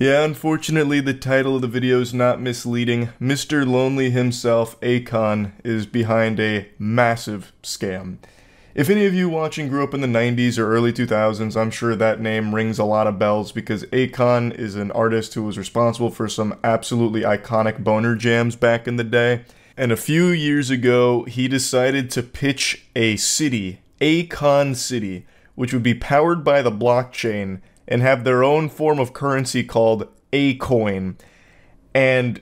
Yeah, unfortunately the title of the video is not misleading. Mr. Lonely himself, Akon, is behind a massive scam. If any of you watching grew up in the 90s or early 2000s, I'm sure that name rings a lot of bells because Akon is an artist who was responsible for some absolutely iconic boner jams back in the day. And a few years ago, he decided to pitch a city, Akon City, which would be powered by the blockchain and have their own form of currency called Acoin. And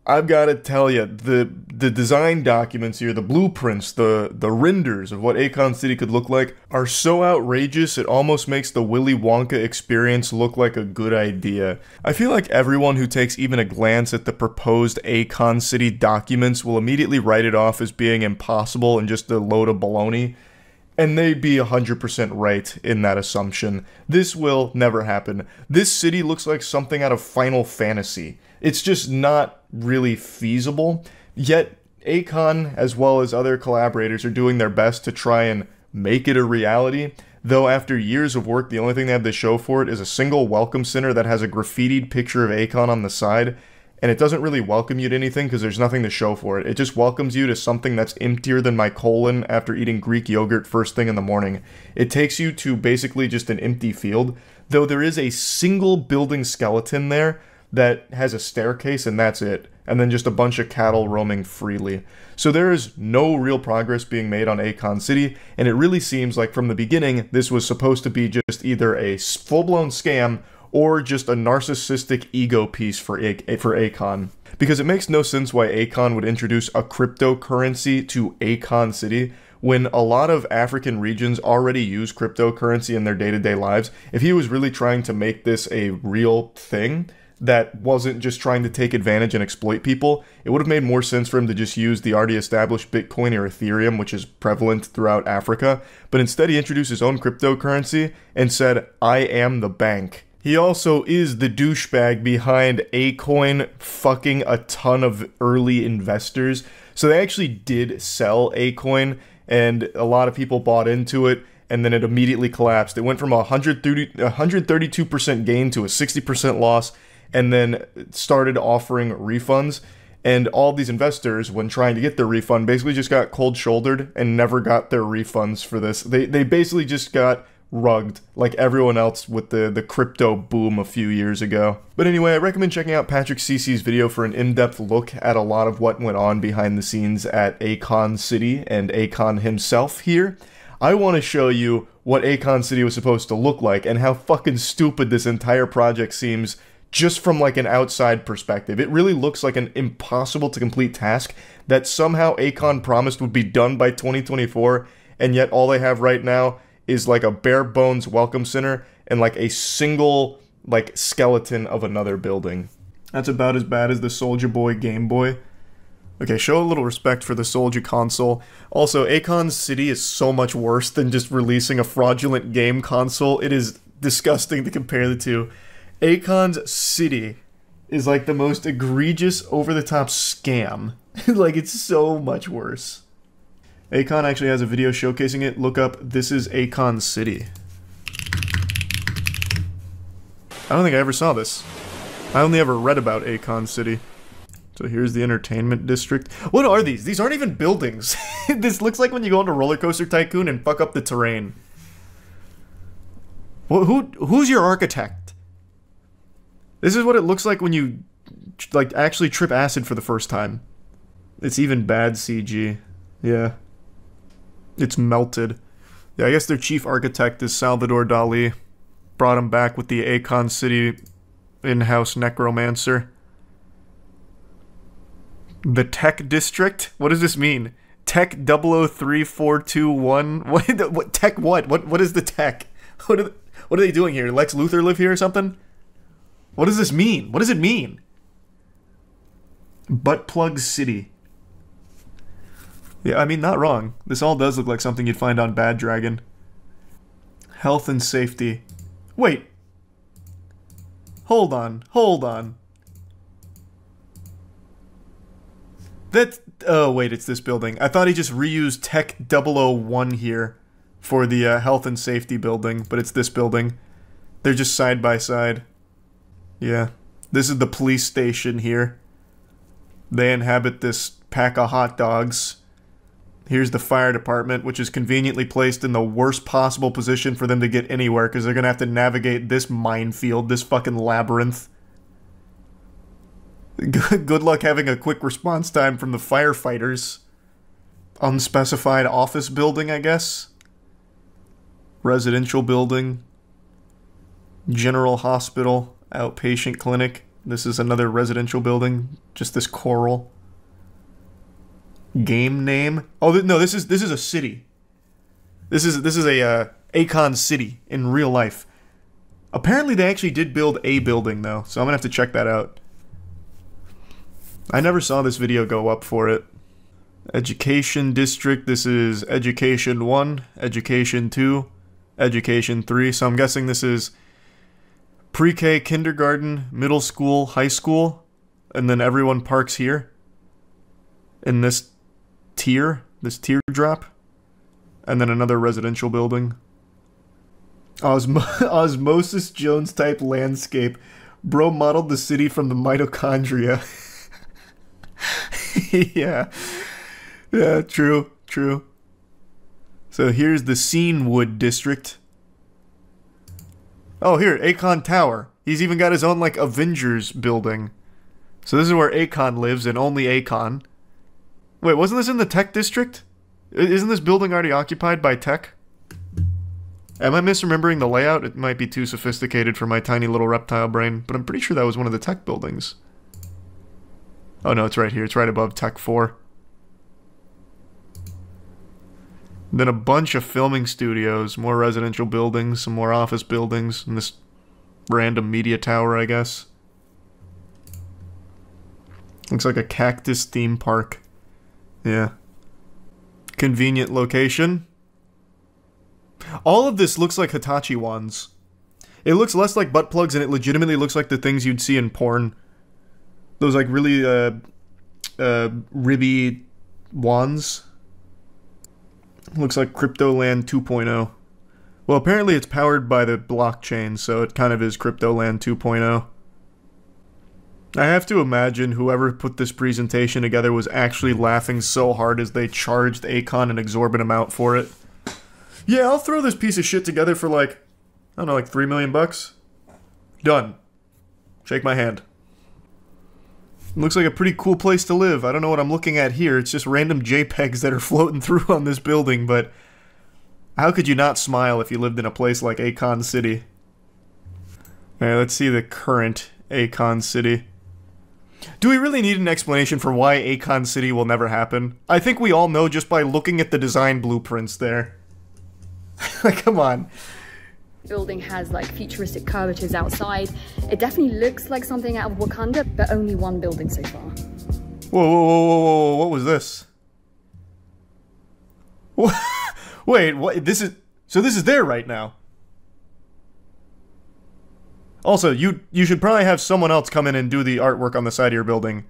I've got to tell you, the design documents here, the blueprints, the renders of what Akon City could look like are so outrageous it almost makes the Willy Wonka experience look like a good idea. I feel like everyone who takes even a glance at the proposed Akon City documents will immediately write it off as being impossible and just a load of baloney. And they'd be 100% right in that assumption. This will never happen. This city looks like something out of Final Fantasy. It's just not really feasible. Yet, Akon, as well as other collaborators, are doing their best to try and make it a reality. Though after years of work, the only thing they have to show for it is a single welcome center that has a graffitied picture of Akon on the side. And it doesn't really welcome you to anything because there's nothing to show for it. It just welcomes you to something that's emptier than my colon after eating Greek yogurt first thing in the morning. It takes you to basically just an empty field, though there is a single building skeleton there that has a staircase and that's it. And then just a bunch of cattle roaming freely. So there is no real progress being made on Akon City, and it really seems like from the beginning this was supposed to be just either a full-blown scam or just a narcissistic ego piece for Akon. Because it makes no sense why Akon would introduce a cryptocurrency to Akon City when a lot of African regions already use cryptocurrency in their day-to-day lives. If he was really trying to make this a real thing that wasn't just trying to take advantage and exploit people, it would have made more sense for him to just use the already established Bitcoin or Ethereum, which is prevalent throughout Africa. But instead he introduced his own cryptocurrency and said, "I am the bank." He also is the douchebag behind Acoin fucking a ton of early investors. So they actually did sell Acoin, and a lot of people bought into it, and then it immediately collapsed. It went from a 132% gain to a 60% loss, and then started offering refunds. And all these investors, when trying to get their refund, basically just got cold-shouldered and never got their refunds for this. They basically just got rugged like everyone else with the crypto boom a few years ago. But anyway, I recommend checking out Patrick Cece's video for an in-depth look at a lot of what went on behind the scenes at Akon City and Akon himself here. I want to show you what Akon City was supposed to look like and how fucking stupid this entire project seems just from like an outside perspective. It really looks like an impossible to complete task that somehow Akon promised would be done by 2024, and yet all they have right now is like a bare bones welcome center and like a single like skeleton of another building. That's about as bad as the Soulja Boy Game Boy. Okay, show a little respect for the Soulja console. Also, Akon City is so much worse than just releasing a fraudulent game console. It is disgusting to compare the two. Akon's City is like the most egregious over-the-top scam. Like, it's so much worse. Akon actually has a video showcasing it. Look up, "This is Akon City." I don't think I ever saw this. I only ever read about Akon City. So here's the entertainment district. What are these? These aren't even buildings. This looks like when you go into Roller Coaster Tycoon and fuck up the terrain. Who's your architect? This is what it looks like when you like actually trip acid for the first time. It's even bad CG. Yeah. It's melted. Yeah, I guess their chief architect is Salvador Dali. Brought him back with the Akon City in-house necromancer. The Tech District? What does this mean? Tech 003421? What tech what? What is the tech? What are they doing here? Lex Luthor live here or something? What does this mean? What does it mean? Butt Plug City. Yeah, I mean, not wrong. This all does look like something you'd find on Bad Dragon. Health and safety. Wait. Hold on. Hold on. That's... Oh, wait, it's this building. I thought he just reused Tech 001 here for the health and safety building, but it's this building. They're just side by side. Yeah. This is the police station here. They inhabit this pack of hot dogs. Here's the fire department, which is conveniently placed in the worst possible position for them to get anywhere, because they're going to have to navigate this minefield, this fucking labyrinth. Good luck having a quick response time from the firefighters. Unspecified office building, I guess. Residential building. General hospital. Outpatient clinic. This is another residential building. Just this coral. Game name. Oh no, this is a city. This is a Akon City in real life. Apparently they actually did build a building though, so I'm gonna have to check that out. I never saw this video go up for it. Education district. This is Education 1, Education 2, Education 3. So I'm guessing this is pre-K, kindergarten, middle school, high school, and then everyone parks here in this teardrop, and then another residential building. Osmosis Jones type landscape. Bro modeled the city from the mitochondria. Yeah, true. So here's the Scenewood district. Oh, here, Akon Tower. He's even got his own, like, Avengers building. So this is where Akon lives, and only Akon. Wait, wasn't this in the tech district? Isn't this building already occupied by tech? Am I misremembering the layout? It might be too sophisticated for my tiny little reptile brain, but I'm pretty sure that was one of the tech buildings. Oh no, it's right here. It's right above Tech 4. Then a bunch of filming studios, more residential buildings, some more office buildings, and this random media tower, I guess. Looks like a cactus theme park. Yeah. Convenient location. All of this looks like Hitachi wands. It looks less like butt plugs, and it legitimately looks like the things you'd see in porn. Those, like, really, ribby wands. Looks like Cryptoland 2.0. Well, apparently it's powered by the blockchain, so it kind of is Cryptoland 2.0. I have to imagine whoever put this presentation together was actually laughing so hard as they charged Akon an exorbitant amount for it. Yeah, I'll throw this piece of shit together for like, I don't know, like $3 million bucks. Done. Shake my hand. Looks like a pretty cool place to live. I don't know what I'm looking at here. It's just random JPEGs that are floating through on this building, but how could you not smile if you lived in a place like Akon City? Alright, let's see the current Akon City. Do we really need an explanation for why Akon City will never happen? I think we all know just by looking at the design blueprints there. Like, come on. Building has like futuristic curvatures outside. It definitely looks like something out of Wakanda, but only one building so far. Whoa, what was this? Wait, what? This is there right now. Also, you should probably have someone else come in and do the artwork on the side of your building.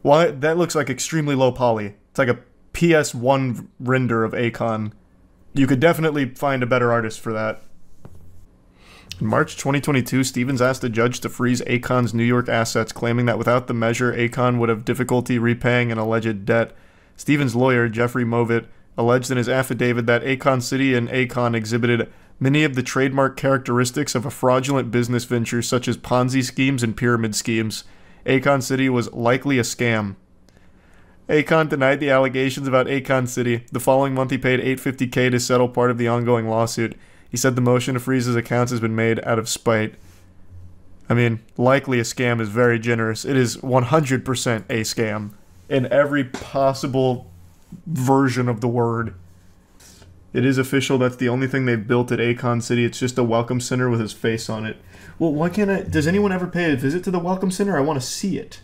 Why? That looks like extremely low poly. It's like a PS1 render of Akon. You could definitely find a better artist for that. In March 2022, Stevens asked a judge to freeze Akon's New York assets, claiming that without the measure, Akon would have difficulty repaying an alleged debt. Stevens' lawyer, Jeffrey Movitt, alleged in his affidavit that Akon City and Akon exhibited many of the trademark characteristics of a fraudulent business venture, such as Ponzi schemes and pyramid schemes. Akon City was likely a scam. Akon denied the allegations about Akon City. The following month, he paid $850K to settle part of the ongoing lawsuit. He said the motion to freeze his accounts has been made out of spite. I mean, likely a scam is very generous. It is 100% a scam. In every possible version of the word. It is official. That's the only thing they've built at Akon City. It's just a welcome center with his face on it. Well, why can't I... Does anyone ever pay a visit to the welcome center? I want to see it.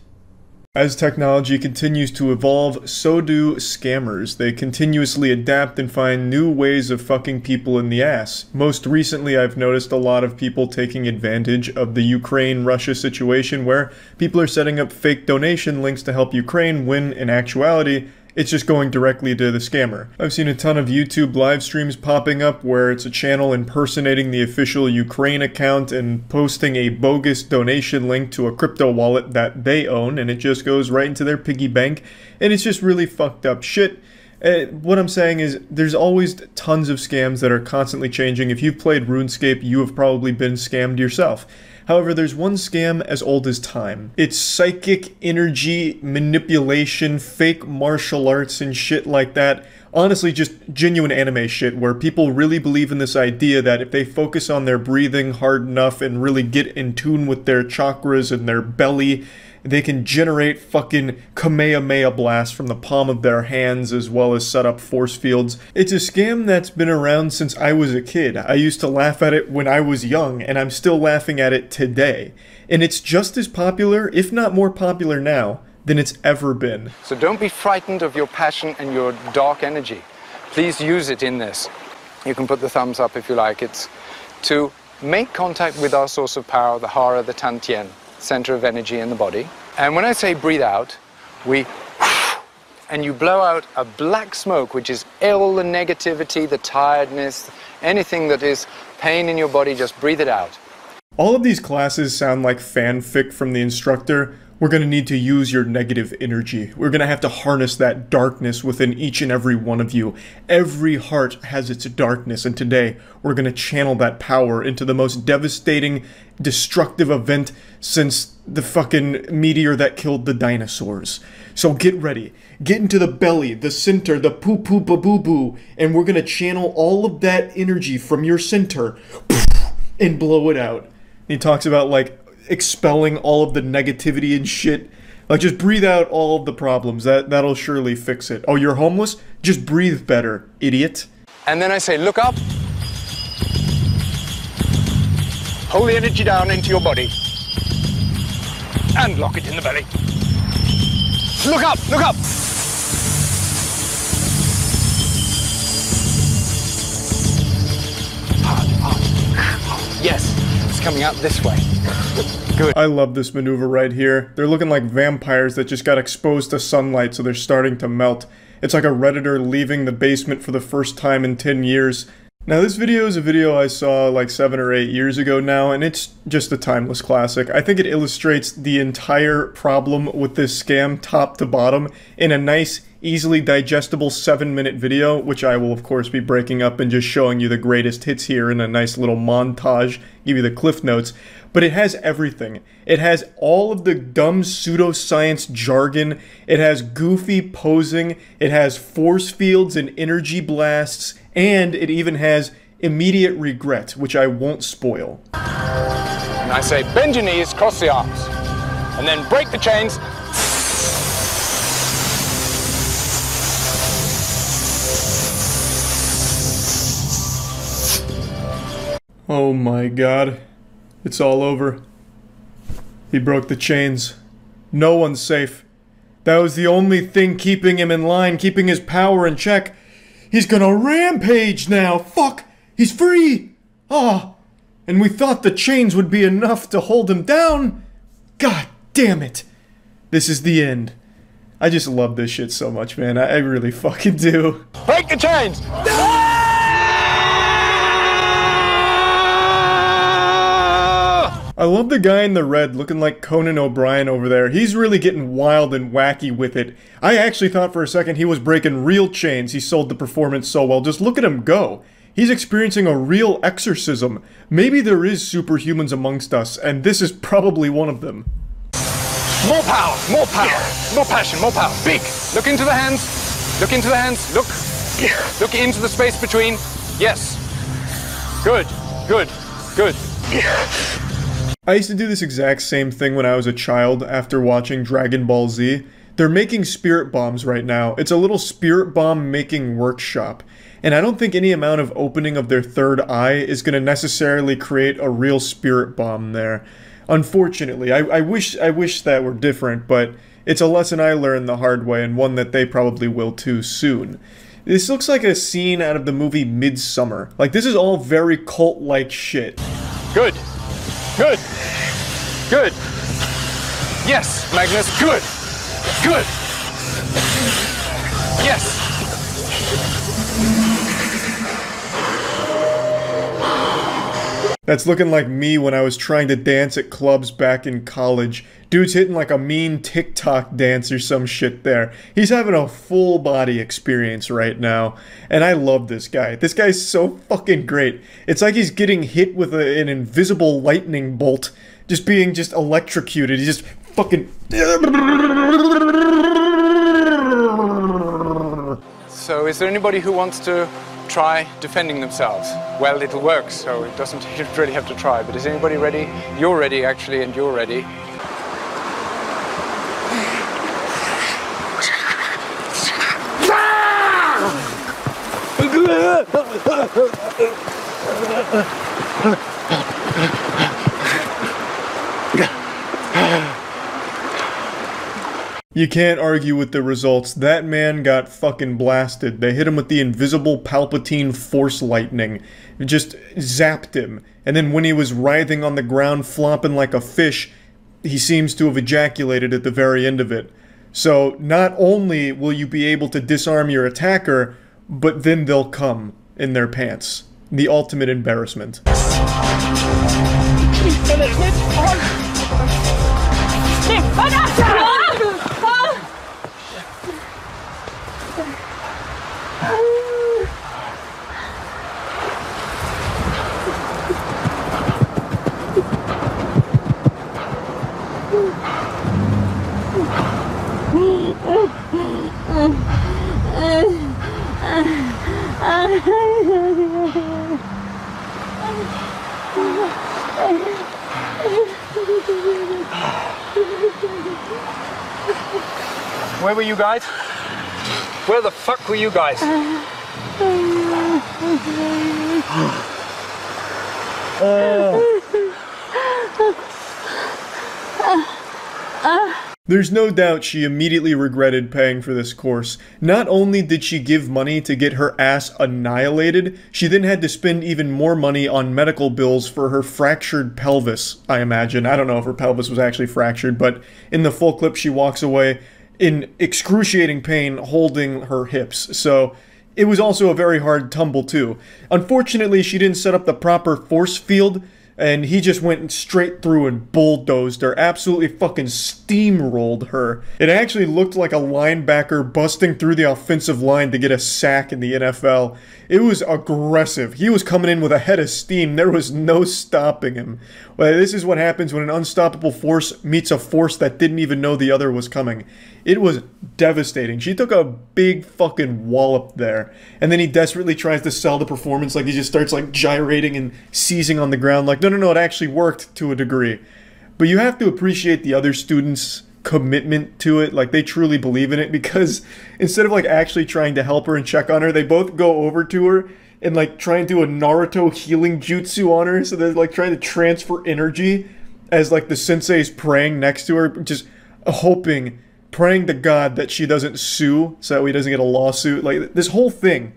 As technology continues to evolve, so do scammers. They continuously adapt and find new ways of fucking people in the ass. Most recently, I've noticed a lot of people taking advantage of the Ukraine-Russia situation where people are setting up fake donation links to help Ukraine when, in actuality, it's just going directly to the scammer. I've seen a ton of YouTube live streams popping up where it's a channel impersonating the official Ukraine account and posting a bogus donation link to a crypto wallet that they own, and it just goes right into their piggy bank, and it's just really fucked up shit. What I'm saying is, there's always tons of scams that are constantly changing. If you've played RuneScape, you have probably been scammed yourself. However, there's one scam as old as time. It's psychic energy manipulation, fake martial arts and shit like that. Honestly, just genuine anime shit where people really believe in this idea that if they focus on their breathing hard enough and really get in tune with their chakras and their belly, they can generate fucking Kamehameha blasts from the palm of their hands as well as set up force fields. It's a scam that's been around since I was a kid. I used to laugh at it when I was young, and I'm still laughing at it today. And it's just as popular, if not more popular now, than it's ever been. So don't be frightened of your passion and your dark energy. Please use it in this. You can put the thumbs up if you like. It's to make contact with our source of power, the Hara, the Tantien, center of energy in the body. And when I say breathe out, and you blow out a black smoke, which is all the negativity, the tiredness, anything that is pain in your body, just breathe it out. All of these classes sound like fanfic from the instructor. We're going to need to use your negative energy. We're going to have to harness that darkness within each and every one of you. Every heart has its darkness, and today we're going to channel that power into the most devastating, destructive event since the fucking meteor that killed the dinosaurs. So get ready. Get into the belly, the center, the poo-poo-ba-boo-boo, and we're going to channel all of that energy from your center and blow it out. He talks about, like, expelling all of the negativity and shit. Like, just breathe out all of the problems. That'll surely fix it. Oh, you're homeless? Just breathe better, idiot. And then I say, look up. Hold the energy down into your body. And lock it in the belly. Look up, look up. Hard. Yes, it's coming out this way. Good. I love this maneuver right here. They're looking like vampires that just got exposed to sunlight, so they're starting to melt. It's like a Redditor leaving the basement for the first time in 10 years. Now, this video is a video I saw like 7 or 8 years ago now, and it's just a timeless classic. I think it illustrates the entire problem with this scam top to bottom in a nice, easily digestible 7-minute video, which I will of course be breaking up and just showing you the greatest hits here in a nice little montage, give you the cliff notes. But it has everything. It has all of the dumb pseudoscience jargon, it has goofy posing, it has force fields and energy blasts, and it even has immediate regret, which I won't spoil. And I say, bend your knees, cross the arms, and then break the chains. Oh my god. It's all over. He broke the chains. No one's safe. That was the only thing keeping him in line, keeping his power in check. He's gonna rampage now! Fuck! He's free! Ah! And we thought the chains would be enough to hold him down? God damn it! This is the end. I just love this shit so much, man. I really fucking do. Break the chains! I love the guy in the red looking like Conan O'Brien over there. He's really getting wild and wacky with it. I actually thought for a second he was breaking real chains. He sold the performance so well. Just look at him go. He's experiencing a real exorcism. Maybe there is superhumans amongst us, and this is probably one of them. More power, more passion, more power. Big. Look into the hands. Look into the hands. Look. Look into the space between. Yes. Good. Good. Good. I used to do this exact same thing when I was a child after watching Dragon Ball Z. They're making spirit bombs right now. It's a little spirit bomb making workshop. And I don't think any amount of opening of their third eye is going to necessarily create a real spirit bomb there. Unfortunately, I wish that were different, but it's a lesson I learned the hard way and one that they probably will too soon. This looks like a scene out of the movie Midsummer. Like, this is all very cult-like shit. Good. Good. Good. Yes, Magnus, good. Good. Yes! That's looking like me when I was trying to dance at clubs back in college. Dude's hitting like a mean TikTok dance or some shit there. He's having a full body experience right now. And I love this guy. This guy's so fucking great. It's like he's getting hit with an invisible lightning bolt. Just being electrocuted. He's just fucking... So is there anybody who wants to try defending themselves? Well, it'll work, so it doesn't you don't really have to try. But is anybody ready? You're ready, actually, and you're ready. You can't argue with the results. That man got fucking blasted. They hit him with the invisible Palpatine force lightning. It just zapped him. And then when he was writhing on the ground, flopping like a fish, he seems to have ejaculated at the very end of it. So not only will you be able to disarm your attacker, but then they'll come in their pants. The ultimate embarrassment. Where were you guys? Where the fuck were you guys? There's no doubt she immediately regretted paying for this course. Not only did she give money to get her ass annihilated, she then had to spend even more money on medical bills for her fractured pelvis, I imagine. I don't know if her pelvis was actually fractured, but in the full clip she walks away in excruciating pain holding her hips. So it was also a very hard tumble too. Unfortunately, she didn't set up the proper force field, and he just went straight through and bulldozed her, absolutely fucking steamrolled her. It actually looked like a linebacker busting through the offensive line to get a sack in the NFL. It was aggressive. He was coming in with a head of steam. There was no stopping him. Well, this is what happens when an unstoppable force meets a force that didn't even know the other was coming. It was devastating. She took a big fucking wallop there. And then he desperately tries to sell the performance, like he just starts like gyrating and seizing on the ground like, no, it actually worked to a degree. But you have to appreciate the other students' commitment to it. Like, they truly believe in it, because instead of like actually trying to help her and check on her, they both go over to her and like try and do a Naruto healing jutsu on her. So they're like trying to transfer energy as like the sensei's praying next to her, just hoping, praying to God that she doesn't sue so that he doesn't get a lawsuit. Like, this whole thing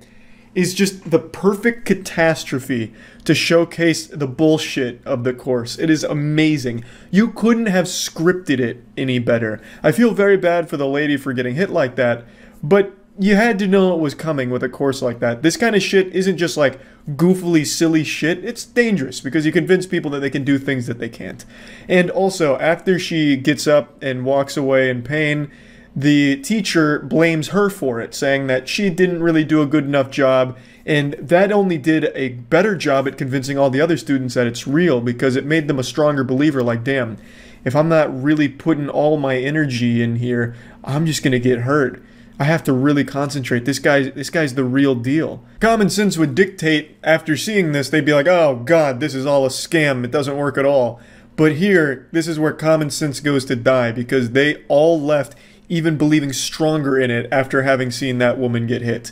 is just the perfect catastrophe to showcase the bullshit of the course. It is amazing. You couldn't have scripted it any better. I feel very bad for the lady for getting hit like that, but you had to know it was coming with a course like that. This kind of shit isn't just like goofily silly shit. It's dangerous because you convince people that they can do things that they can't. And also, after she gets up and walks away in pain, the teacher blames her for it, saying that she didn't really do a good enough job, and that only did a better job at convincing all the other students that it's real, because it made them a stronger believer. Like, damn, if I'm not really putting all my energy in here, I'm just gonna get hurt. I have to really concentrate. This guy's the real deal. Common sense would dictate, after seeing this, they'd be like, oh god, this is all a scam, it doesn't work at all. But here, this is where common sense goes to die, because they all left even believing stronger in it after having seen that woman get hit.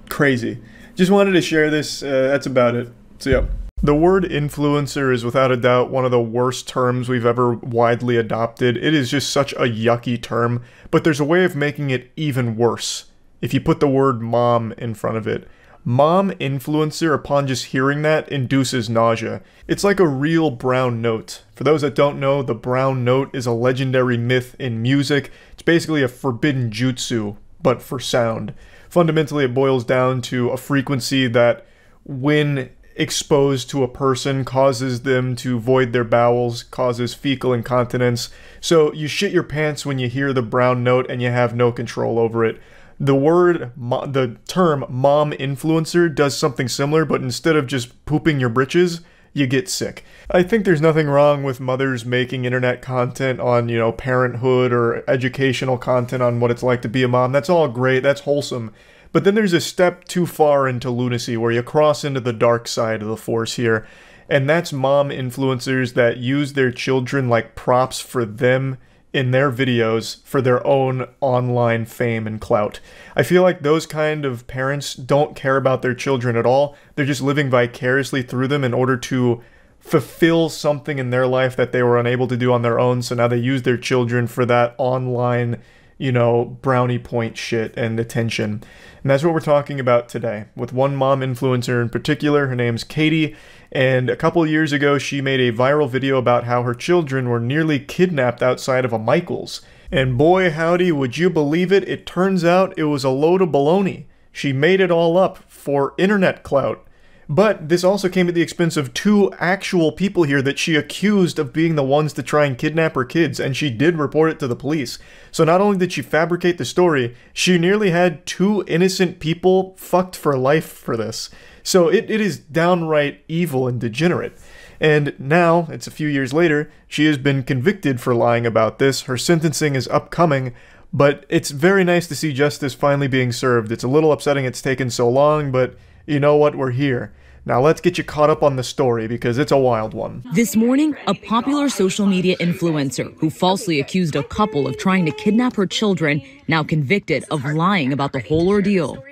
Crazy. Just wanted to share this, that's about it. So yeah. The word influencer is without a doubt one of the worst terms we've ever widely adopted. It is just such a yucky term, but there's a way of making it even worse if you put the word mom in front of it. Mom influencer, upon just hearing that, induces nausea. It's like a real brown note. For those that don't know, the brown note is a legendary myth in music. It's basically a forbidden jutsu, but for sound. fundamentally it boils down to a frequency that, when exposed to a person, causes them to void their bowels, causes fecal incontinence. So you shit your pants when you hear the brown note and you have no control over it. The term mom influencer does something similar, but instead of just pooping your britches, you get sick. I think there's nothing wrong with mothers making internet content on, parenthood or educational content on what it's like to be a mom. That's all great, that's wholesome. But then there's a step too far into lunacy where you cross into the dark side of the force here. And that's mom influencers that use their children like props for them in their videos for their own online fame and clout. I feel like those kind of parents don't care about their children at all. They're just living vicariously through them in order to fulfill something in their life that they were unable to do on their own. So now they use their children for that online, brownie point shit and attention. And that's what we're talking about today, with one mom influencer in particular. Her name's Katie, and a couple years ago she made a viral video about how her children were nearly kidnapped outside of a Michael's. And boy howdy, would you believe it, it turns out it was a load of baloney. She made it all up for internet clout. But this also came at the expense of 2 actual people here that she accused of being the ones to try and kidnap her kids, and she did report it to the police. So not only did she fabricate the story, she nearly had 2 innocent people fucked for life for this. So it is downright evil and degenerate. And now, it's a few years later, she has been convicted for lying about this. Her sentencing is upcoming, but it's very nice to see justice finally being served. It's a little upsetting it's taken so long, but you know what, we're here. Now let's get you caught up on the story because it's a wild one. This morning, a popular social media influencer who falsely accused a couple of trying to kidnap her children, now convicted of lying about the whole ordeal.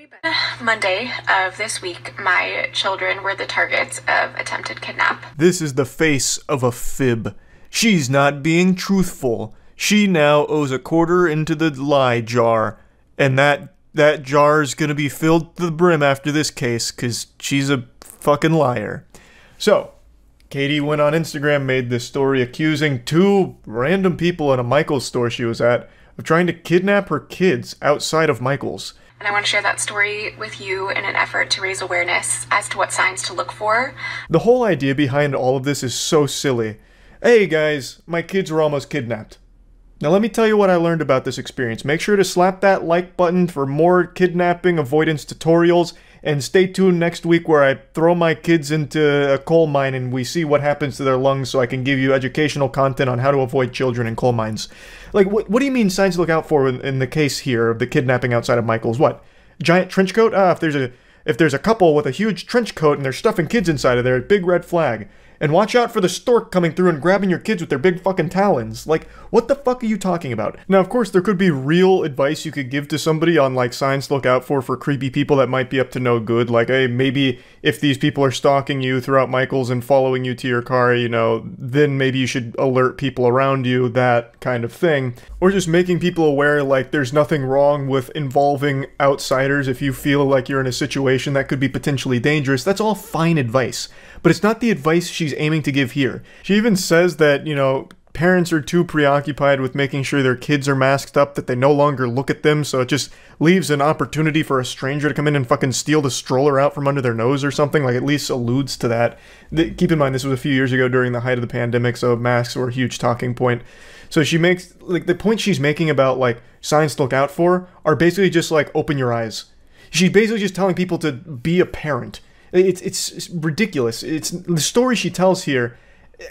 Monday of this week, my children were the targets of attempted kidnap. This is the face of a fib. She's not being truthful. She now owes a quarter into the lie jar, and that jar's gonna be filled to the brim after this case, because she's a fucking liar. So, Katie went on Instagram, made this story accusing 2 random people in a Michael's store she was at of trying to kidnap her kids outside of Michael's. And I want to share that story with you in an effort to raise awareness as to what signs to look for. The whole idea behind all of this is so silly. Hey guys, my kids were almost kidnapped. Now let me tell you what I learned about this experience. Make sure to slap that like button for more kidnapping avoidance tutorials, and stay tuned next week where I throw my kids into a coal mine and we see what happens to their lungs so I can give you educational content on how to avoid children in coal mines. Like, what do you mean signs to look out for in the case here of the kidnapping outside of Michael's? What? Giant trench coat? If there's a couple with a huge trench coat and they're stuffing kids inside of there, big red flag. And watch out for the stork coming through and grabbing your kids with their big fucking talons. Like, what the fuck are you talking about? Now, of course, there could be real advice you could give to somebody on, like, signs to look out for creepy people that might be up to no good. Like, hey, maybe if these people are stalking you throughout Michael's and following you to your car, then maybe you should alert people around you, that kind of thing. Or just making people aware, like, there's nothing wrong with involving outsiders if you feel like you're in a situation that could be potentially dangerous. That's all fine advice. But it's not the advice she's aiming to give here. She even says that, parents are too preoccupied with making sure their kids are masked up that they no longer look at them, so it just leaves an opportunity for a stranger to come in and fucking steal the stroller out from under their nose or something. Like, at least alludes to that. Keep in mind, this was a few years ago during the height of the pandemic, so masks were a huge talking point. So she makes, like, the point she's making about, like, signs to look out for are basically just, like, open your eyes. She's basically just telling people to be a parent. It's ridiculous. The story she tells here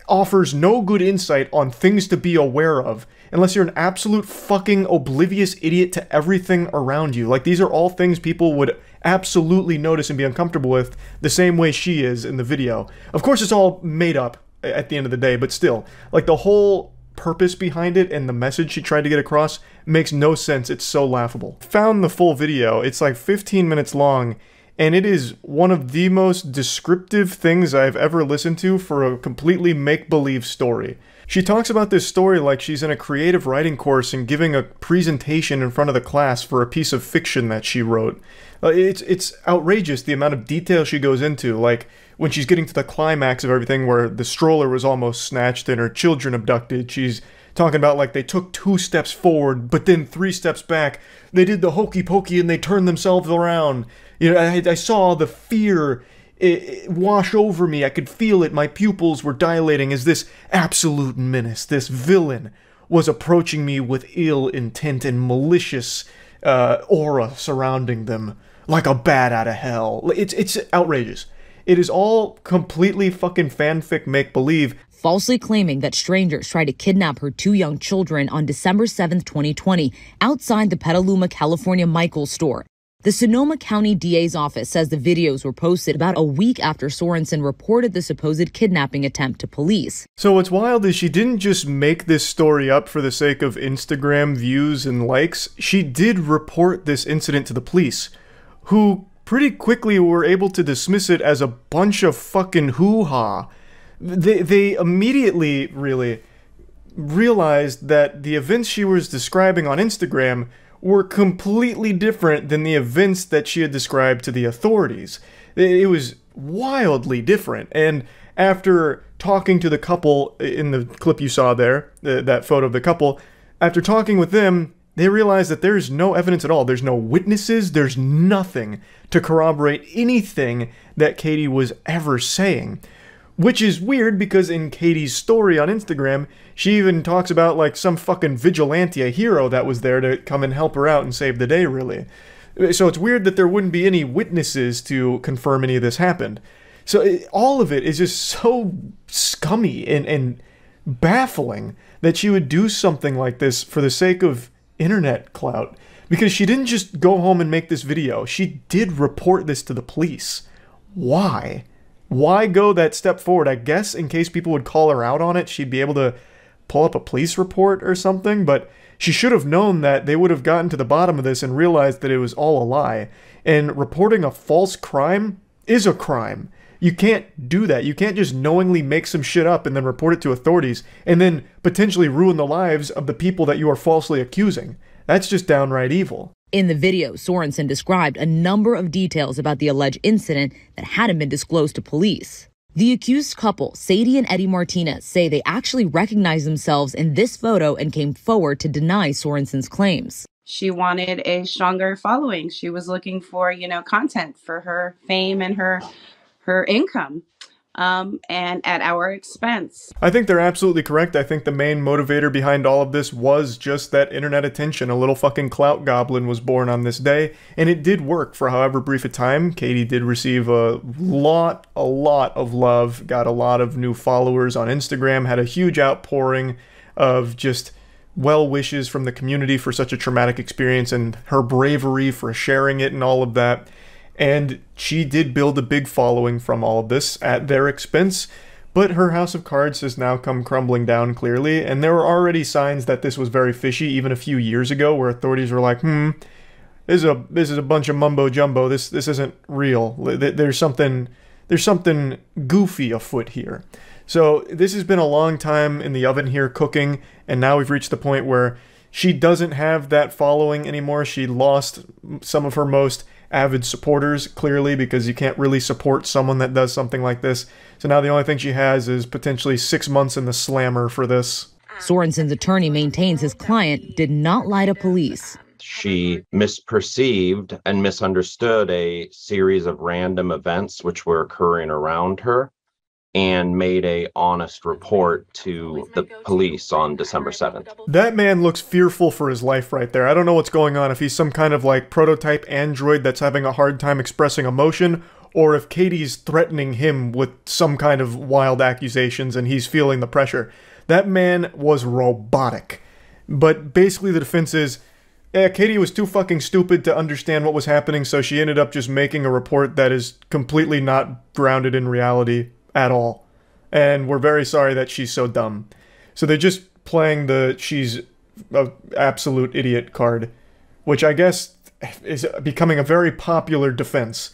offers no good insight on things to be aware of unless you're an absolute fucking oblivious idiot to everything around you. Like, these are all things people would absolutely notice and be uncomfortable with the same way she is in the video. Of course, it's all made up at the end of the day, but still, like, the whole purpose behind it and the message she tried to get across makes no sense. It's so laughable. Found the full video. It's like 15 minutes long. And it is one of the most descriptive things I've ever listened to for a completely make-believe story. She talks about this story like she's in a creative writing course and giving a presentation in front of the class for a piece of fiction that she wrote. It's outrageous the amount of detail she goes into, like when she's getting to the climax of everything where the stroller was almost snatched and her children abducted. She's talking about like they took 2 steps forward, but then 3 steps back. They did the hokey pokey and they turned themselves around. You know, I saw the fear wash over me. I could feel it. My pupils were dilating as this absolute menace, this villain, was approaching me with ill intent and malicious aura surrounding them, like a bat out of hell. It's outrageous. It is all completely fucking fanfic make-believe. Falsely claiming that strangers tried to kidnap her 2 young children on December 7th, 2020, outside the Petaluma, California Michaels store. The Sonoma County DA's office says the videos were posted about a week after Sorensen reported the supposed kidnapping attempt to police. So what's wild is she didn't just make this story up for the sake of Instagram views and likes. She did report this incident to the police, who pretty quickly were able to dismiss it as a bunch of fucking hoo-ha. They immediately really realized that the events she was describing on Instagram were completely different than the events that she had described to the authorities. It was wildly different. And after talking to the couple in the clip you saw there, that photo of the couple, after talking with them, they realized that there's no evidence at all. There's no witnesses. There's nothing to corroborate anything that Katie was ever saying. Which is weird because in Katie's story on Instagram, she even talks about like some fucking vigilante, a hero that was there to come and help her out and save the day, really. So it's weird that there wouldn't be any witnesses to confirm any of this happened. So all of it is just so scummy and baffling that she would do something like this for the sake of internet clout. Because she didn't just go home and make this video. She did report this to the police. Why? Why go that step forward? I guess in case people would call her out on it, she'd be able to pull up a police report or something, but she should have known that they would have gotten to the bottom of this and realized that it was all a lie. And reporting a false crime is a crime. You can't do that. You can't just knowingly make some shit up and then report it to authorities and then potentially ruin the lives of the people that you are falsely accusing. That's just downright evil. In the video, Sorensen described a number of details about the alleged incident that hadn't been disclosed to police. The accused couple, Sadie and Eddie Martinez, say they actually recognized themselves in this photo and came forward to deny Sorensen's claims. She wanted a stronger following. She was looking for, content for her fame and her income. And at our expense. I think they're absolutely correct. I think the main motivator behind all of this was just that internet attention. A little fucking clout goblin was born on this day, and it did work for however brief a time. Katie did receive a lot of love, got a lot of new followers on Instagram, had a huge outpouring of just well wishes from the community for such a traumatic experience and her bravery for sharing it and all of that. And she did build a big following from all of this at their expense, but her house of cards has now come crumbling down clearly, and there were already signs that this was very fishy even a few years ago where authorities were like, this is a bunch of mumbo jumbo, this isn't real, there's something goofy afoot here. So this has been a long time in the oven here cooking, and now we've reached the point where she doesn't have that following anymore. She lost some of her most avid supporters, clearly, because you can't really support someone that does something like this. So now the only thing she has is potentially 6 months in the slammer for this. Sorensen's attorney maintains his client did not lie to police. She misperceived and misunderstood a series of random events which were occurring around her and made a honest report to the police on December 7th. That man looks fearful for his life right there. I don't know what's going on, if he's some kind of like prototype android that's having a hard time expressing emotion, or if Katie's threatening him with some kind of wild accusations and he's feeling the pressure. That man was robotic. But basically the defense is, Katie was too fucking stupid to understand what was happening, so she ended up just making a report that is completely not grounded in reality at all. And we're very sorry that she's so dumb. So they're just playing the she's an absolute idiot card, which I guess is becoming a very popular defense.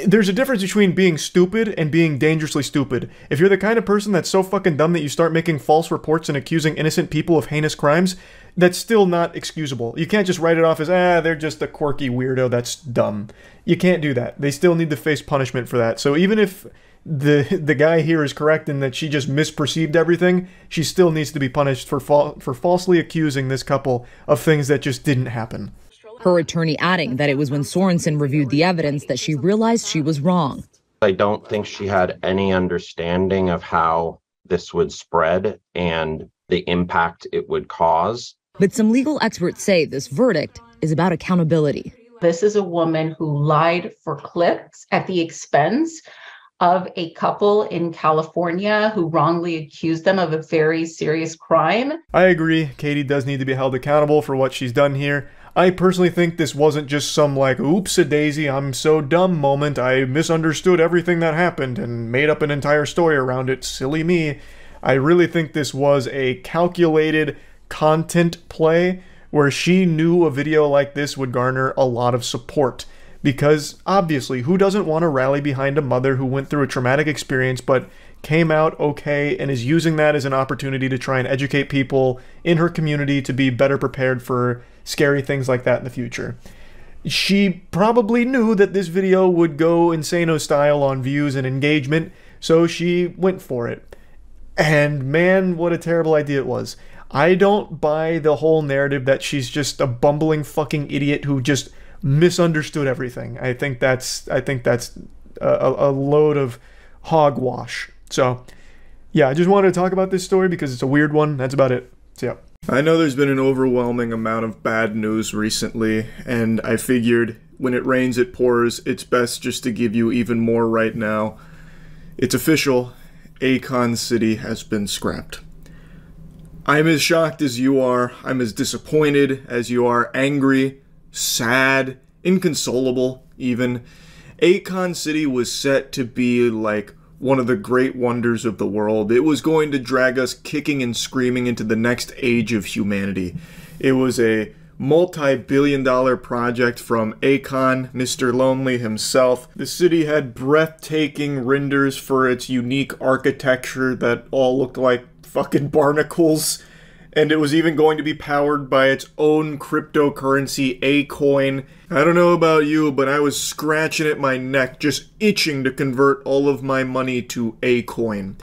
There's a difference between being stupid and being dangerously stupid. If you're the kind of person that's so fucking dumb that you start making false reports and accusing innocent people of heinous crimes, that's still not excusable. You can't just write it off as, they're just a quirky weirdo that's dumb. You can't do that. They still need to face punishment for that. So even if the guy here is correct in that she just misperceived everything, she still needs to be punished for falsely accusing this couple of things that just didn't happen. Her attorney adding that it was when Sorensen reviewed the evidence that she realized she was wrong. I don't think she had any understanding of how this would spread and the impact it would cause. But some legal experts say this verdict is about accountability. This is a woman who lied for clicks at the expense of a couple in California who wrongly accused them of a very serious crime. I agree. Katie does need to be held accountable for what she's done here. I personally think this wasn't just some like, oops-a-daisy, I'm so dumb moment, I misunderstood everything that happened and made up an entire story around it, silly me. I really think this was a calculated content play where she knew a video like this would garner a lot of support. Because, obviously, who doesn't want to rally behind a mother who went through a traumatic experience but came out okay and is using that as an opportunity to try and educate people in her community to be better prepared for scary things like that in the future. She probably knew that this video would go Insano style on views and engagement, so she went for it. And man, what a terrible idea it was. I don't buy the whole narrative that she's just a bumbling fucking idiot who just misunderstood everything. I think that's a load of hogwash. So, yeah, I just wanted to talk about this story because it's a weird one. That's about it. So, yeah. I know there's been an overwhelming amount of bad news recently, and I figured when it rains it pours, it's best just to give you even more right now. It's official. Akon City has been scrapped. I'm as shocked as you are. I'm as disappointed as you are. Angry, sad, inconsolable even. Akon City was set to be like one of the great wonders of the world. It was going to drag us kicking and screaming into the next age of humanity. It was a multi-billion-dollar project from Akon, Mr. Lonely himself. The city had breathtaking renders for its unique architecture that all looked like fucking barnacles. And it was even going to be powered by its own cryptocurrency, Akon. I don't know about you, but I was scratching at my neck, just itching to convert all of my money to Akon.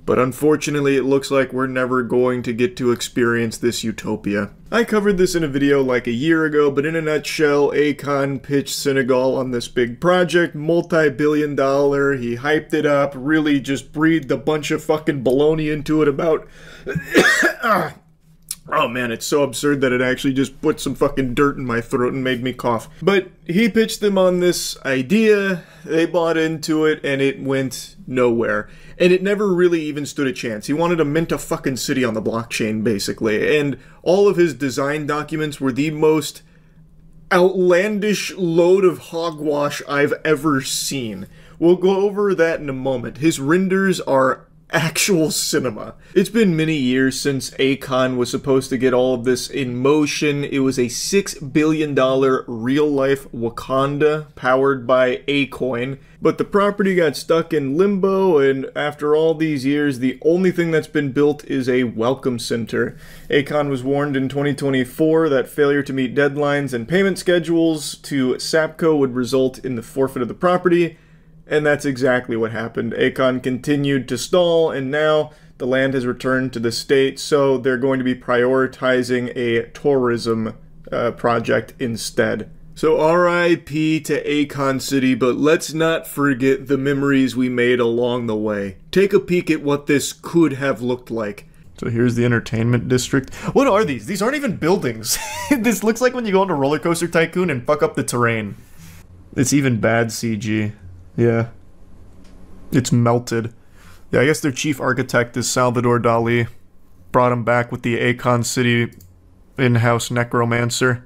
But unfortunately, it looks like we're never going to get to experience this utopia. I covered this in a video like a year ago, but in a nutshell, Akon pitched Senegal on this big project, multi-billion-dollar, he hyped it up, really just breathed a bunch of fucking baloney into it about... Oh man, it's so absurd that it actually just put some fucking dirt in my throat and made me cough. But he pitched them on this idea, they bought into it, and it went nowhere. And it never really even stood a chance. He wanted to mint a fucking city on the blockchain, basically. And all of his design documents were the most outlandish load of hogwash I've ever seen. We'll go over that in a moment. His renders are actual cinema. It's been many years since Akon was supposed to get all of this in motion. It was a $6 billion real-life Wakanda powered by Akon, but the property got stuck in limbo, and after all these years, the only thing that's been built is a welcome center. Akon was warned in 2024 that failure to meet deadlines and payment schedules to Sapco would result in the forfeit of the property. And that's exactly what happened. Akon continued to stall, and now the land has returned to the state, so they're going to be prioritizing a tourism project instead. So RIP to Akon City, but let's not forget the memories we made along the way. Take a peek at what this could have looked like. So here's the entertainment district. What are these? These aren't even buildings. This looks like when you go into Roller Coaster Tycoon and fuck up the terrain. It's even bad CG. Yeah. It's melted. Yeah, I guess their chief architect is Salvador Dali. Brought him back with the Akon City in-house necromancer.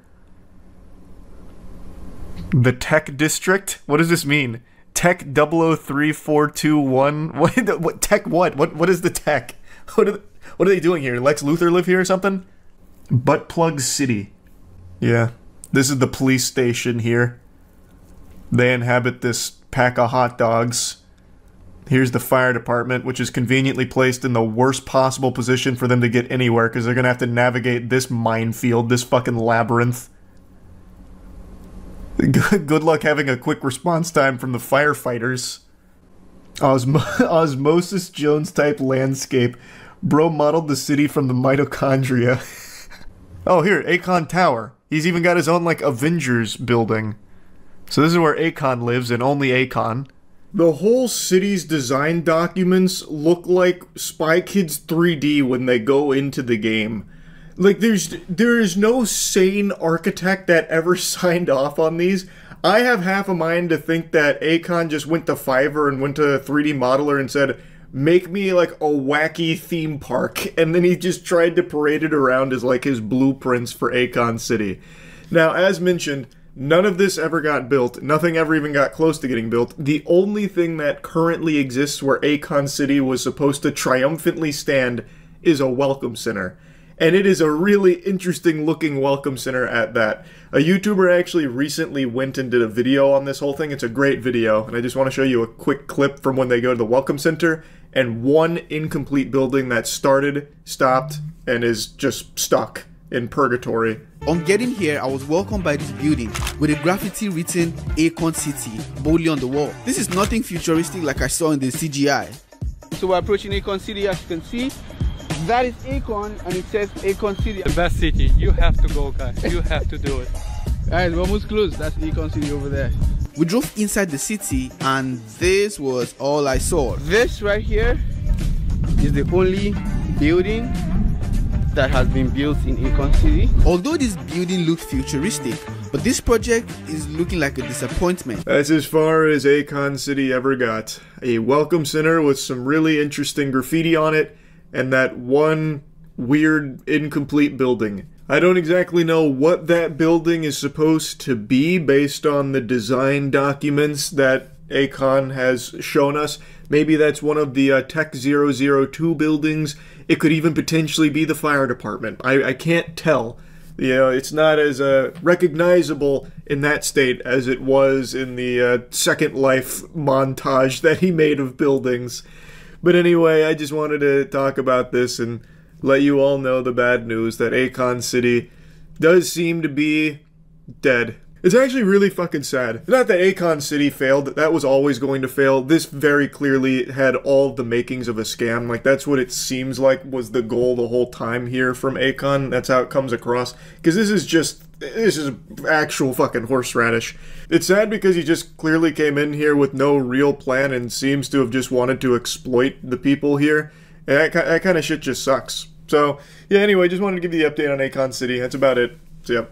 The Tech District? What does this mean? Tech 003421? What tech what? What is the tech? What are they doing here? Lex Luthor live here or something? Butt Plug City. Yeah. This is the police station here. They inhabit this pack of hot dogs. Here's the fire department, which is conveniently placed in the worst possible position for them to get anywhere, because they're going to have to navigate this minefield, this fucking labyrinth. Good luck having a quick response time from the firefighters. Osmosis Jones type landscape. Bro modeled the city from the mitochondria. Oh, here, Akon Tower. He's even got his own, like, Avengers building. So this is where Akon lives, and only Akon. The whole city's design documents look like Spy Kids 3D when they go into the game. Like, there is no sane architect that ever signed off on these. I have half a mind to think that Akon just went to Fiverr and went to a 3D modeler and said, make me like a wacky theme park, and then he just tried to parade it around as like his blueprints for Akon City. Now, as mentioned, none of this ever got built. Nothing ever even got close to getting built. The only thing that currently exists where Akon City was supposed to triumphantly stand is a welcome center. And it is a really interesting looking welcome center at that. A YouTuber actually recently went and did a video on this whole thing. It's a great video, and I just want to show you a quick clip from when they go to the welcome center and one incomplete building that started, stopped, and is just stuck in purgatory. On getting here, I was welcomed by this building with a graffiti written Akon City boldly on the wall. This is nothing futuristic like I saw in the CGI. So we're approaching Akon City, as you can see. That is Akon, and it says Akon City. The best city. You have to go, guys. You have to do it. Alright, we're almost close. That's Akon City over there. We drove inside the city, and this was all I saw. This right here is the only building that has been built in Akon City. Although this building looked futuristic, but this project is looking like a disappointment. That's as far as Akon City ever got. A welcome center with some really interesting graffiti on it, and that one weird, incomplete building. I don't exactly know what that building is supposed to be based on the design documents that Akon has shown us. Maybe that's one of the Tech 002 buildings. It could even potentially be the fire department. I can't tell. You know, it's not as recognizable in that state as it was in the Second Life montage that he made of buildings. But anyway, I just wanted to talk about this and let you all know the bad news that Akon City does seem to be dead. It's actually really fucking sad. Not that Akon City failed, that was always going to fail. This very clearly had all the makings of a scam. Like, that's what it seems like was the goal the whole time here from Akon. That's how it comes across. Because this is actual fucking horseradish. It's sad because he just clearly came in here with no real plan and seems to have just wanted to exploit the people here. And that kind of shit just sucks. So, yeah, anyway, just wanted to give you the update on Akon City. That's about it. So, yep.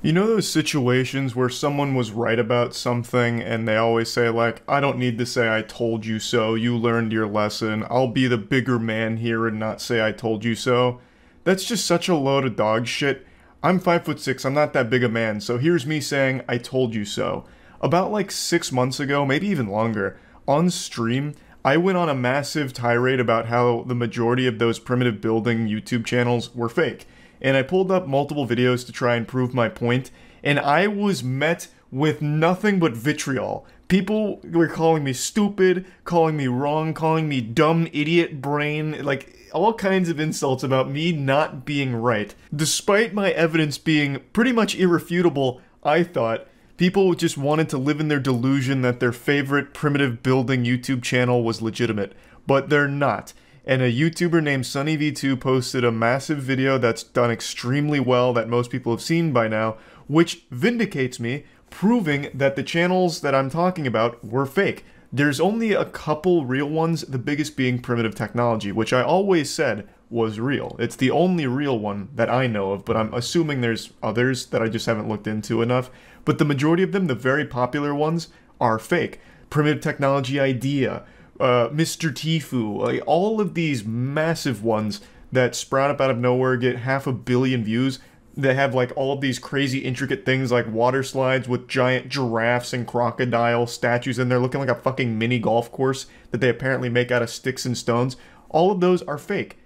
You know those situations where someone was right about something and they always say, like, I don't need to say I told you so, you learned your lesson, I'll be the bigger man here and not say I told you so? That's just such a load of dog shit. I'm 5'6", I'm not that big a man, so here's me saying I told you so. About like 6 months ago, maybe even longer, on stream, I went on a massive tirade about how the majority of those primitive building YouTube channels were fake. And I pulled up multiple videos to try and prove my point, and I was met with nothing but vitriol. People were calling me stupid, calling me wrong, calling me dumb idiot brain, like all kinds of insults about me not being right. Despite my evidence being pretty much irrefutable, I thought people just wanted to live in their delusion that their favorite primitive building YouTube channel was legitimate, but they're not. And a YouTuber named SunnyV2 posted a massive video that's done extremely well that most people have seen by now, which vindicates me, proving that the channels that I'm talking about were fake. There's only a couple real ones, the biggest being Primitive Technology, which I always said was real. It's the only real one that I know of, but I'm assuming there's others that I just haven't looked into enough. But the majority of them, the very popular ones, are fake. Primitive Technology Idea, Mr. Tifu, like all of these massive ones that sprout up out of nowhere, get 500 million views, that have like all of these crazy intricate things like water slides with giant giraffes and crocodile statues in there looking like a fucking mini golf course that they apparently make out of sticks and stones. All of those are fake.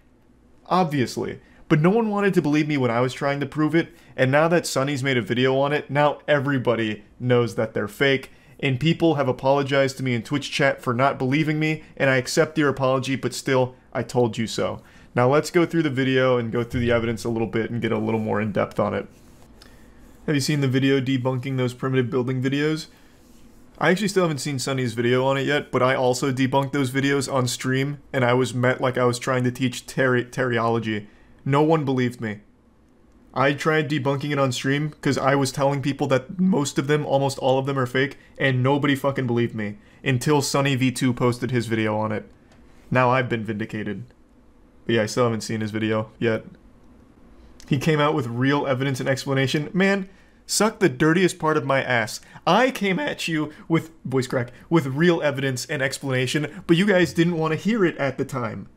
Obviously. But no one wanted to believe me when I was trying to prove it, and now that Sunny's made a video on it, now everybody knows that they're fake. And people have apologized to me in Twitch chat for not believing me, and I accept your apology, but still, I told you so. Now let's go through the video and go through the evidence a little bit and get a little more in-depth on it. Have you seen the video debunking those primitive building videos? I actually still haven't seen Sunny's video on it yet, but I also debunked those videos on stream, and I was met like I was trying to teach teriology. No one believed me. I tried debunking it on stream because I was telling people that most of them, almost all of them, are fake, and nobody fucking believed me until Sunny V2 posted his video on it. Now I've been vindicated. But yeah, I still haven't seen his video yet. He came out with real evidence and explanation. Man, suck the dirtiest part of my ass. I came at you with, voice crack, with real evidence and explanation, but you guys didn't want to hear it at the time.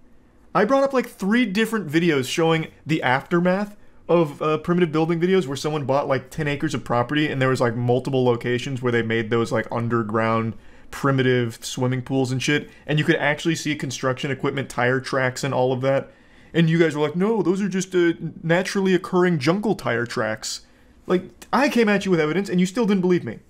I brought up like 3 different videos showing the aftermath of primitive building videos where someone bought like 10 acres of property and there was like multiple locations where they made those like underground primitive swimming pools and shit, and you could actually see construction equipment, tire tracks and all of that. And you guys were like, no, those are just naturally occurring jungle tire tracks. Like, I came at you with evidence and you still didn't believe me.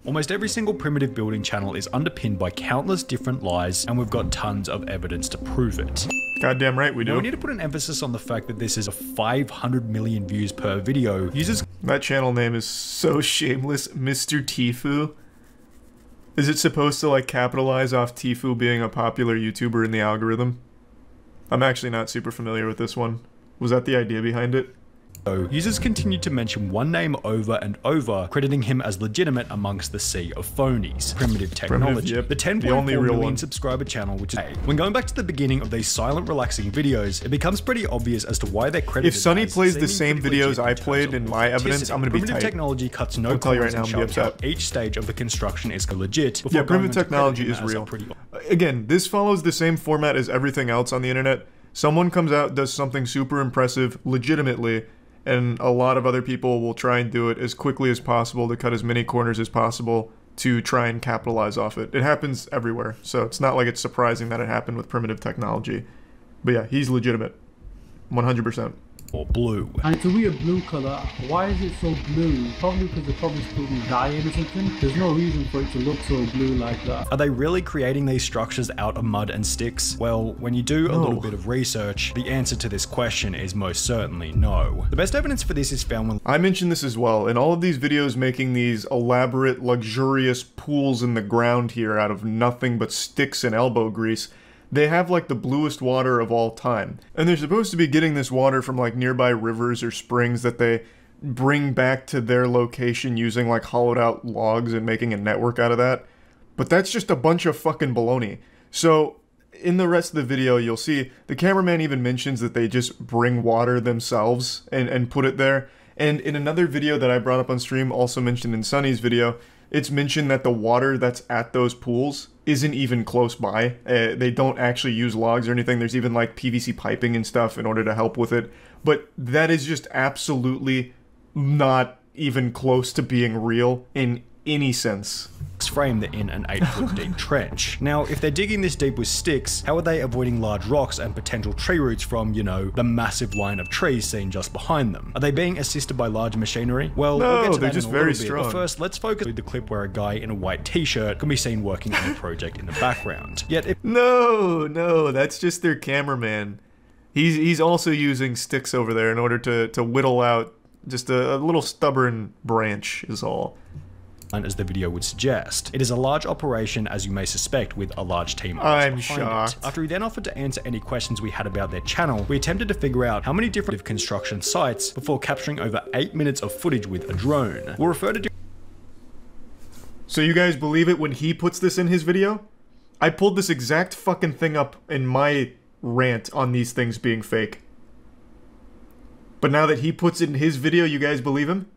Almost every single primitive building channel is underpinned by countless different lies, and we've got tons of evidence to prove it. Goddamn right we do. Now, we need to put an emphasis on the fact that this is a 500 million views per video. Users... That channel name is so shameless, Mr. Tfue. Is it supposed to like capitalize off Tfue being a popular YouTuber in the algorithm? I'm actually not super familiar with this one. Was that the idea behind it? Users continue to mention one name over and over, crediting him as legitimate amongst the sea of phonies. Primitive Technology. Yep. The 10.4 million subscriber channel, which is when going back to the beginning of these silent, relaxing videos, it becomes pretty obvious as to why they're credited. If Sunny plays the same videos I played in my evidence, I'm gonna be tight. Primitive Technology cuts no corners and shows how each stage of the construction is legit. Yeah, Primitive Technology is real. Again, this follows the same format as everything else on the internet. Someone comes out, does something super impressive, legitimately, and a lot of other people will try and do it as quickly as possible to cut as many corners as possible to try and capitalize off it. It happens everywhere, so it's not like it's surprising that it happened with Primitive Technology. But yeah, he's legitimate. 100%. Or blue. And it's a weird blue colour. Why is it so blue? Probably because they're probably putting dye in or something. There's no reason for it to look so blue like that. Are they really creating these structures out of mud and sticks? Well, when you do a little bit of research, the answer to this question is most certainly no. The best evidence for this is found when... I mentioned this as well. In all of these videos making these elaborate, luxurious pools in the ground here out of nothing but sticks and elbow grease, they have like the bluest water of all time. And they're supposed to be getting this water from like nearby rivers or springs that they bring back to their location using like hollowed out logs and making a network out of that. But that's just a bunch of fucking baloney. So in the rest of the video, you'll see the cameraman even mentions that they just bring water themselves and put it there. And in another video that I brought up on stream, also mentioned in Sunny's video, it's mentioned that the water that's at those pools isn't even close by. They don't actually use logs or anything. There's even like PVC piping and stuff in order to help with it. But that is just absolutely not even close to being real in any sense. Framed in an 8-foot deep trench. Now, if they're digging this deep with sticks, how are they avoiding large rocks and potential tree roots from, you know, the massive line of trees seen just behind them? Are they being assisted by large machinery? Well, no, we'll get to they're that just in a very little bit, strong. but first, let's focus on the clip where a guy in a white t-shirt can be seen working on a project in the background. Yet, if no, that's just their cameraman. He's also using sticks over there in order to whittle out just a little stubborn branch is all. As the video would suggest. It is a large operation, as you may suspect, with a large team. I'm shocked. After he then offered to answer any questions we had about their channel, we attempted to figure out how many different construction sites before capturing over 8 minutes of footage with a drone. We'll refer to... So you guys believe it when he puts this in his video? I pulled this exact fucking thing up in my rant on these things being fake. But now that he puts it in his video, you guys believe him?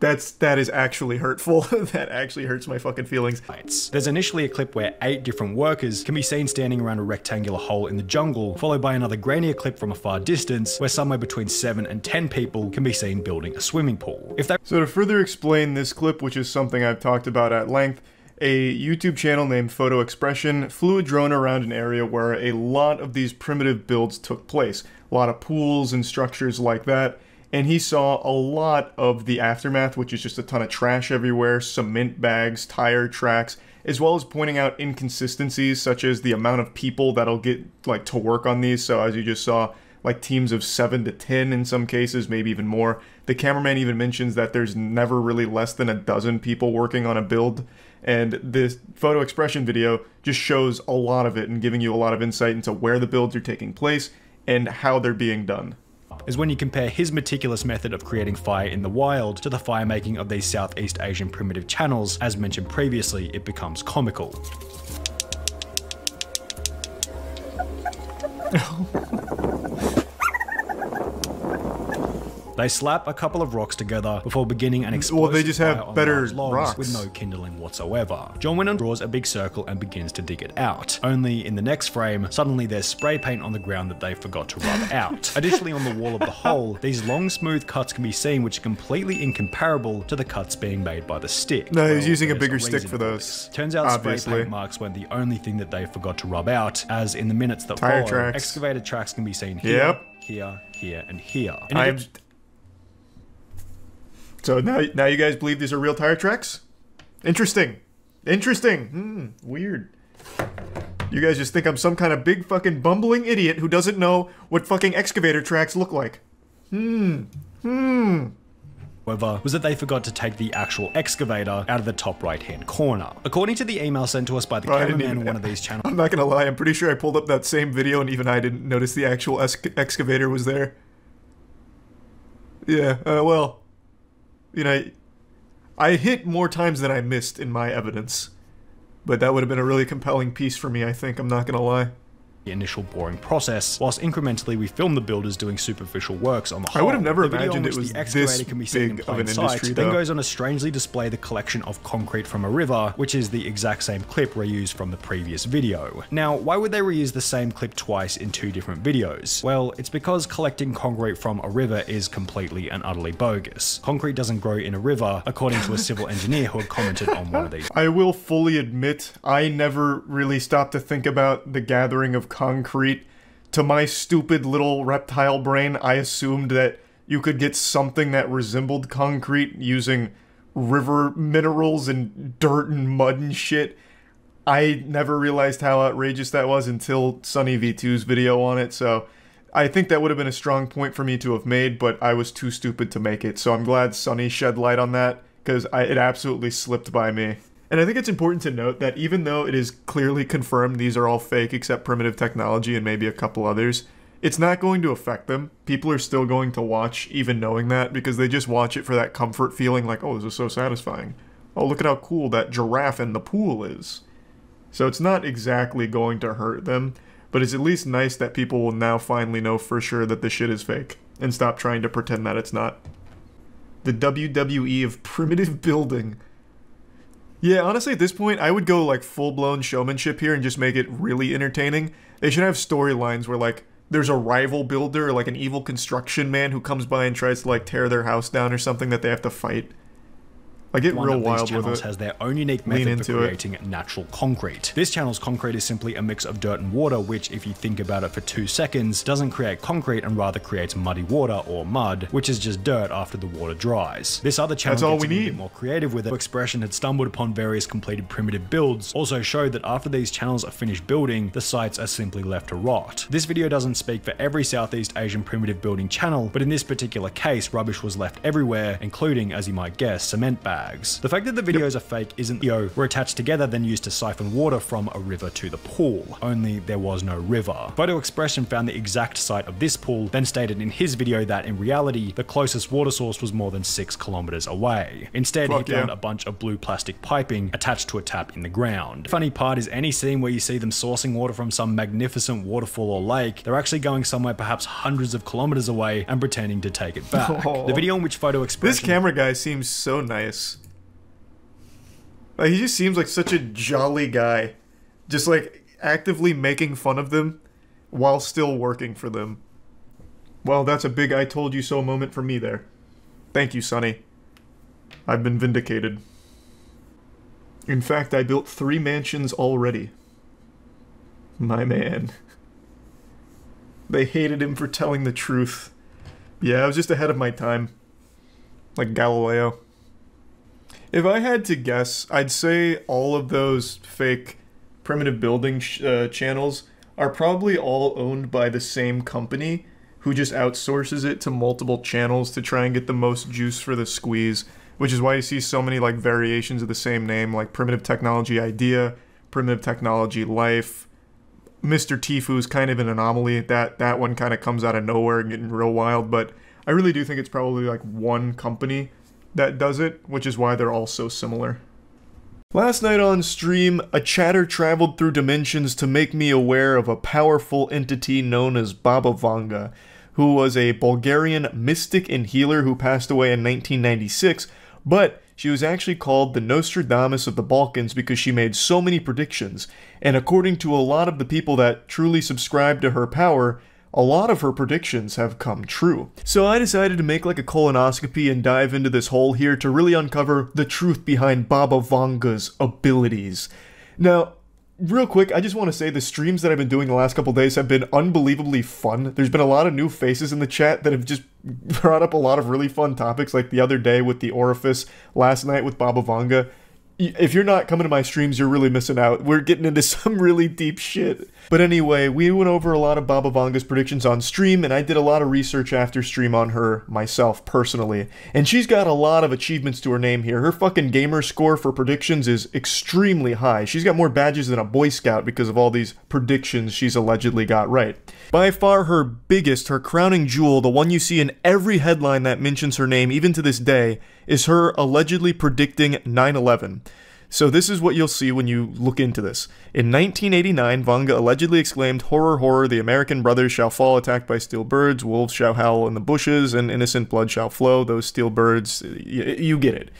That is actually hurtful. That actually hurts my fucking feelings. There's initially a clip where 8 different workers can be seen standing around a rectangular hole in the jungle, followed by another grainier clip from a far distance, where somewhere between 7 and 10 people can be seen building a swimming pool. So to further explain this clip, which is something I've talked about at length, a YouTube channel named Photo Expression flew a drone around an area where a lot of these primitive builds took place. A lot of pools and structures like that. And he saw a lot of the aftermath, which is just a ton of trash everywhere, cement bags, tire tracks, as well as pointing out inconsistencies such as the amount of people that'll get like to work on these. So as you just saw, like teams of 7 to 10 in some cases, maybe even more. The cameraman even mentions that there's never really less than a dozen people working on a build, and this photo expression video just shows a lot of it and giving you a lot of insight into where the builds are taking place and how they're being done. Is when you compare his meticulous method of creating fire in the wild to the fire making of these Southeast Asian primitive channels. As mentioned previously, it becomes comical. They slap a couple of rocks together before beginning an explosive well, they just have fire on better large logs rocks with no kindling whatsoever. John Winnon draws a big circle and begins to dig it out. Only in the next frame, suddenly there's spray paint on the ground that they forgot to rub out. Additionally, on the wall of the hole, these long smooth cuts can be seen, which are completely incomparable to the cuts being made by the stick. No, he's using a bigger stick for those. Turns out obviously. spray paint marks weren't the only thing that they forgot to rub out, as in the minutes that Tire follow, tracks. excavated tracks can be seen here, Yep. here, here, and here. So now you guys believe these are real tire tracks? Interesting. Interesting. Weird. You guys just think I'm some kind of big fucking bumbling idiot who doesn't know what fucking excavator tracks look like. However, was that they forgot to take the actual excavator out of the top right-hand corner. According to the email sent to us by the cameraman on one of these channels. I'm not gonna lie, I'm pretty sure I pulled up that same video and even I didn't notice the actual excavator was there. Yeah, well, you know, I hit more times than I missed in my evidence. But that would have been a really compelling piece for me, I think, I'm not gonna lie. The initial boring process, whilst incrementally we film the builders doing superficial works on the whole. I would have never the video imagined in it which was the excavator this can be seen in big of plain an sight, industry, then though. goes on to strangely display the collection of concrete from a river, which is the exact same clip reused from the previous video. Now, why would they reuse the same clip twice in 2 different videos? Well, it's because collecting concrete from a river is completely and utterly bogus. Concrete doesn't grow in a river, according to a civil engineer who had commented on one of these. I will fully admit, I never really stopped to think about the gathering of concrete. To my stupid little reptile brain, I assumed that you could get something that resembled concrete using river minerals and dirt and mud and shit. I never realized how outrageous that was until Sunny V2's video on it, so I think that would have been a strong point for me to have made, but I was too stupid to make it, so I'm glad Sunny shed light on that, because it absolutely slipped by me. And I think it's important to note that even though it is clearly confirmed these are all fake except primitive technology and maybe a couple others, it's not going to affect them. People are still going to watch even knowing that because they just watch it for that comfort feeling like, oh, this is so satisfying. Oh, look at how cool that giraffe in the pool is. So it's not exactly going to hurt them, but it's at least nice that people will now finally know for sure that the shit is fake and stop trying to pretend that it's not. The WWE of primitive building. Yeah, honestly, at this point, I would go, like, full-blown showmanship here and just make it really entertaining. They should have storylines where, like, there's a rival builder or, like, an evil construction man who comes by and tries to, like, tear their house down or something that they have to fight. I get real wild with it. Has their own unique method for creating natural concrete. This channel's concrete is simply a mix of dirt and water, which, if you think about it for 2 seconds, doesn't create concrete and rather creates muddy water or mud, which is just dirt after the water dries. This other channel gets a bit more creative with it. Expression had stumbled upon various completed primitive builds, also showed that after these channels are finished building, the sites are simply left to rot. This video doesn't speak for every Southeast Asian primitive building channel, but in this particular case, rubbish was left everywhere, including, as you might guess, cement bags. The fact that the videos are fake isn't were attached together then used to siphon water from a river to the pool, only there was no river. Photo Expression found the exact site of this pool, then stated in his video that in reality, the closest water source was more than 6 kilometers away. Instead, he found a bunch of blue plastic piping attached to a tap in the ground. The funny part is any scene where you see them sourcing water from some magnificent waterfall or lake, they're actually going somewhere perhaps hundreds of kilometers away and pretending to take it back. The video in which Photo Expression... This camera guy seems so nice. Like, he just seems like such a jolly guy. Just, like, actively making fun of them while still working for them. Well, that's a big I told you so moment for me there. Thank you, Sonny. I've been vindicated. In fact, I built 3 mansions already. My man. They hated him for telling the truth. Yeah, I was just ahead of my time. Like Galileo. If I had to guess, I'd say all of those fake primitive building channels are probably all owned by the same company who just outsources it to multiple channels to try and get the most juice for the squeeze, which is why you see so many like variations of the same name, like Primitive Technology Idea, Primitive Technology Life. Mr. Tifu's kind of an anomaly. That one kind of comes out of nowhere and getting real wild, but I really do think it's probably like one company that does it, which is why they're all so similar. Last night on stream, a chatter traveled through dimensions to make me aware of a powerful entity known as Baba Vanga, who was a Bulgarian mystic and healer who passed away in 1996, but she was actually called the Nostradamus of the Balkans because she made so many predictions, and according to a lot of the people that truly subscribe to her power, a lot of her predictions have come true. So I decided to make like a colonoscopy and dive into this hole here to really uncover the truth behind Baba Vanga's abilities. Now, real quick, I just want to say the streams that I've been doing the last couple days have been unbelievably fun. There's been a lot of new faces in the chat that have just brought up a lot of really fun topics, like the other day with the orifice, last night with Baba Vanga. If you're not coming to my streams, you're really missing out. We're getting into some really deep shit. But anyway, we went over a lot of Baba Vanga's predictions on stream, and I did a lot of research after stream on her myself, personally. And she's got a lot of achievements to her name here. Her fucking gamer score for predictions is extremely high. She's got more badges than a Boy Scout because of all these predictions she's allegedly got right. By far her biggest, her crowning jewel, the one you see in every headline that mentions her name, even to this day, is her allegedly predicting 9/11. So this is what you'll see when you look into this. In 1989, Vanga allegedly exclaimed, "Horror, horror, the American brothers shall fall attacked by steel birds, wolves shall howl in the bushes, and innocent blood shall flow, those steel birds," you get it.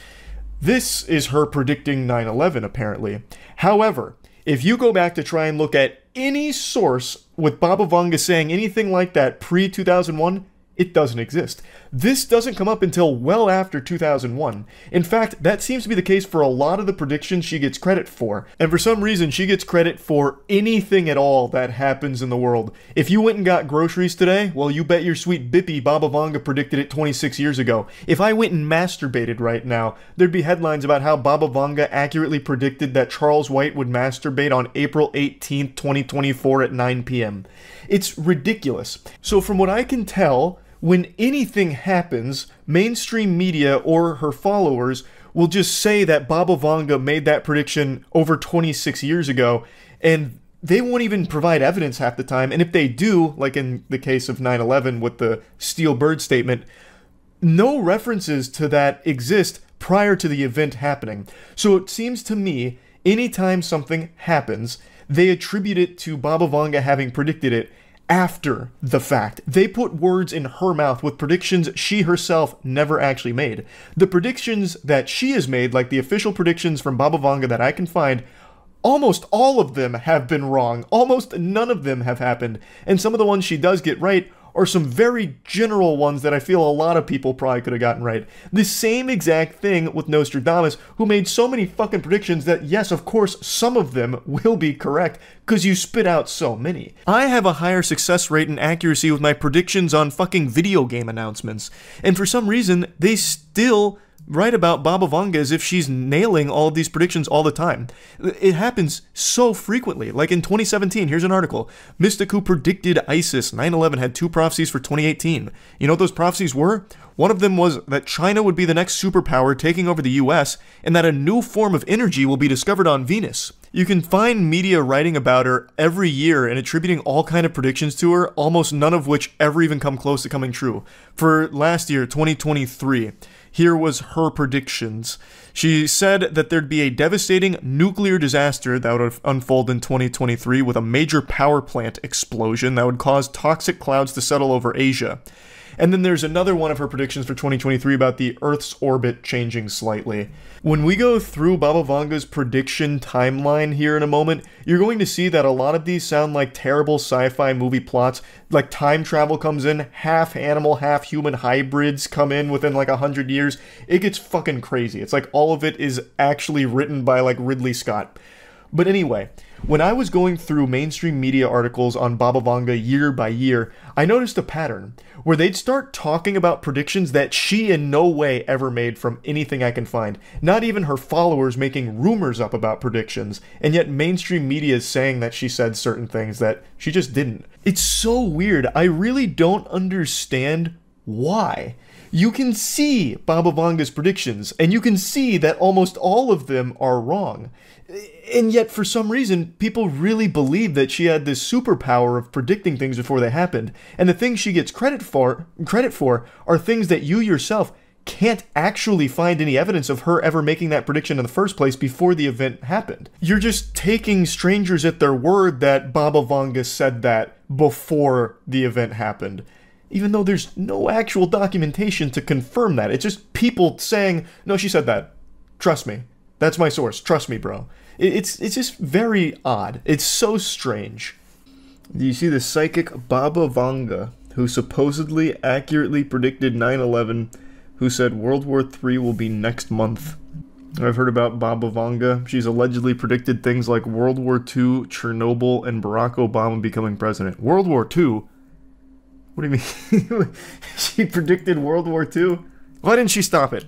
This is her predicting 9/11, apparently. However, if you go back to try and look at any source with Baba Vanga saying anything like that pre-2001, it doesn't exist. This doesn't come up until well after 2001. In fact, that seems to be the case for a lot of the predictions she gets credit for. And for some reason, she gets credit for anything at all that happens in the world. If you went and got groceries today, well, you bet your sweet bippy Baba Vanga predicted it 26 years ago. If I went and masturbated right now, there'd be headlines about how Baba Vanga accurately predicted that Charles White would masturbate on April 18th, 2024 at 9 p.m. It's ridiculous. So from what I can tell, when anything happens, mainstream media or her followers will just say that Baba Vanga made that prediction over 26 years ago, and they won't even provide evidence half the time. And if they do, like in the case of 9/11 with the steel bird statement, no references to that exist prior to the event happening. So it seems to me, anytime something happens, they attribute it to Baba Vanga having predicted it after the fact. They put words in her mouth with predictions she herself never actually made. The predictions that she has made, like the official predictions from Baba Vanga that I can find, almost all of them have been wrong. Almost none of them have happened. And some of the ones she does get right are some very general ones that I feel a lot of people probably could have gotten right. The same exact thing with Nostradamus, who made so many fucking predictions that, yes, of course, some of them will be correct, because you spit out so many. I have a higher success rate and accuracy with my predictions on fucking video game announcements, and for some reason, they still write about Baba Vanga as if she's nailing all of these predictions all the time. It happens so frequently. Like in 2017, here's an article. Mystic who predicted ISIS 9/11 had 2 prophecies for 2018. You know what those prophecies were? One of them was that China would be the next superpower taking over the US, and that a new form of energy will be discovered on Venus. You can find media writing about her every year and attributing all kind of predictions to her, almost none of which ever even come close to coming true. For last year, 2023, here was her predictions. She said that there'd be a devastating nuclear disaster that would unfold in 2023 with a major power plant explosion that would cause toxic clouds to settle over Asia. And then there's another one of her predictions for 2023 about the Earth's orbit changing slightly. When we go through Baba Vanga's prediction timeline here in a moment, you're going to see that a lot of these sound like terrible sci-fi movie plots. Like time travel comes in, half animal, half human hybrids come in within like 100 years. It gets fucking crazy. It's like all of it is actually written by like Ridley Scott. But anyway, when I was going through mainstream media articles on Baba Vanga year by year, I noticed a pattern where they'd start talking about predictions that she in no way ever made from anything I can find. Not even her followers making rumors up about predictions, and yet mainstream media is saying that she said certain things that she just didn't. It's so weird. I really don't understand why. You can see Baba Vanga's predictions, and you can see that almost all of them are wrong. And yet, for some reason, people really believe that she had this superpower of predicting things before they happened. And the things she gets credit for are things that you yourself can't actually find any evidence of her ever making that prediction in the first place before the event happened. You're just taking strangers at their word that Baba Vanga said that before the event happened. Even though there's no actual documentation to confirm that. It's just people saying, no, she said that. Trust me. That's my source. Trust me, bro. It's just very odd. It's so strange. Do you see the psychic Baba Vanga, who supposedly accurately predicted 9/11, who said World War III will be next month? I've heard about Baba Vanga. She's allegedly predicted things like World War II, Chernobyl, and Barack Obama becoming president. World War II? What do you mean? She predicted World War II? Why didn't she stop it?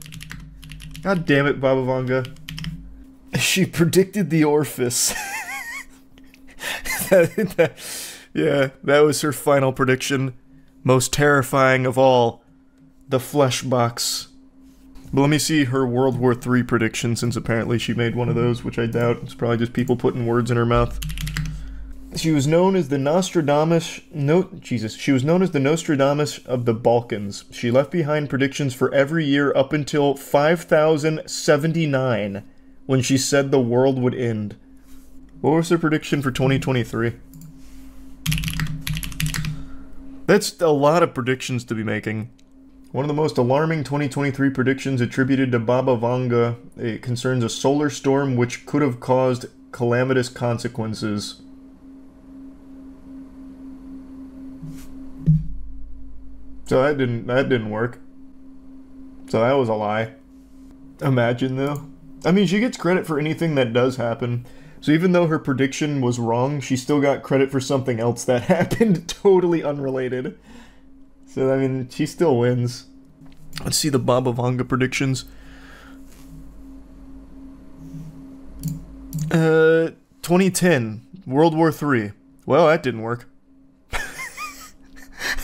God damn it, Baba Vanga. She predicted the orifice. Yeah, that was her final prediction. Most terrifying of all, the flesh box. But let me see her World War III prediction, since apparently she made one of those, which I doubt. It's probably just people putting words in her mouth. She was known as the Nostradamus... She was known as the Nostradamus of the Balkans. She left behind predictions for every year up until 5079, when she said the world would end. What was her prediction for 2023? That's a lot of predictions to be making. One of the most alarming 2023 predictions attributed to Baba Vanga concerns a solar storm which could have caused calamitous consequences. So that didn't work. So that was a lie. Imagine though. I mean, she gets credit for anything that does happen. So even though her prediction was wrong, she still got credit for something else that happened totally unrelated. So I mean, she still wins. Let's see the Baba Vanga predictions. 2010, World War III. Well, that didn't work.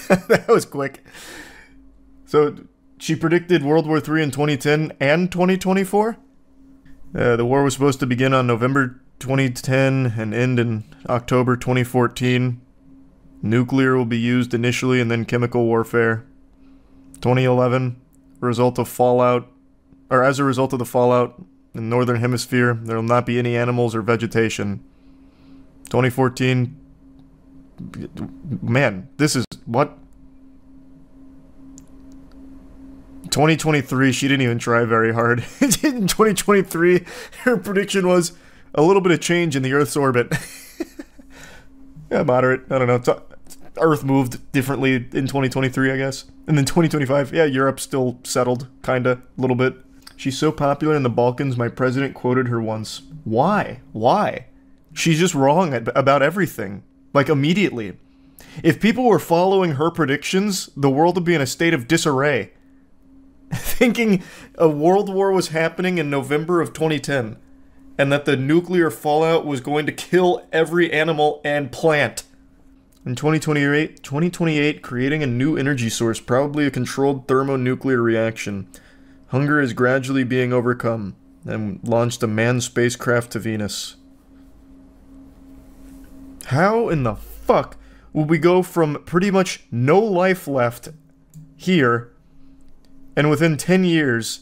That was quick. So, she predicted World War III in 2010 and 2024? The war was supposed to begin on November 2010 and end in October 2014. Nuclear will be used initially and then chemical warfare. 2011, as a result of the fallout in the Northern Hemisphere, there will not be any animals or vegetation. 2014, man, this is, what? 2023, she didn't even try very hard. In 2023, her prediction was a little bit of change in the Earth's orbit. Yeah, moderate, I don't know. Earth moved differently in 2023, I guess. And then 2025, yeah, Europe's still settled, kinda, a little bit. She's so popular in the Balkans, my president quoted her once. Why? Why? She's just wrong about everything. Like, immediately. If people were following her predictions, the world would be in a state of disarray. Thinking a world war was happening in November of 2010, and that the nuclear fallout was going to kill every animal and plant. In 2028, creating a new energy source, probably a controlled thermonuclear reaction. Hunger is gradually being overcome, and launched a manned spacecraft to Venus. How in the fuck will we go from pretty much no life left here, and within 10 years,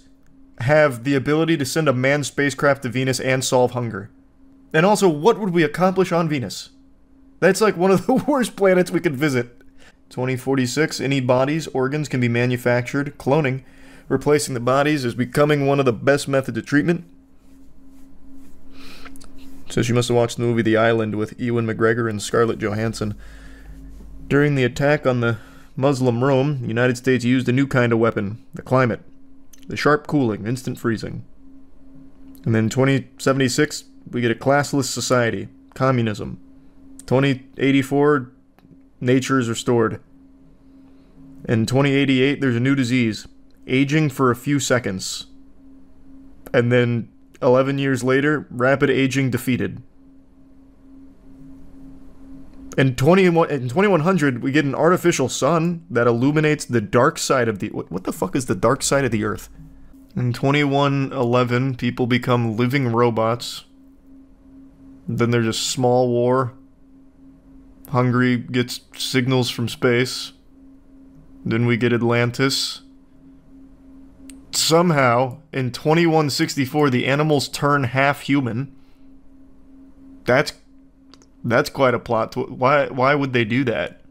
have the ability to send a manned spacecraft to Venus and solve hunger? And also, what would we accomplish on Venus? That's like one of the worst planets we could visit. 2046, any bodies, organs can be manufactured. Cloning. Replacing the bodies is becoming one of the best methods of treatment. Says you must have watched the movie The Island with Ewan McGregor and Scarlett Johansson. During the attack on the Muslim Rome, the United States used a new kind of weapon, the climate. The sharp cooling, instant freezing. And then 2076, we get a classless society. Communism. 2084, nature is restored. In 2088, there's a new disease. Aging for a few seconds. And then 11 years later, rapid aging defeated. In 2100, we get an artificial sun that illuminates the dark side of the... What the fuck is the dark side of the Earth? In 2111, people become living robots. Then there's a small war. Hungary gets signals from space. Then we get Atlantis. Somehow, in 2164, the animals turn half human. That's quite a plot. Why would they do that?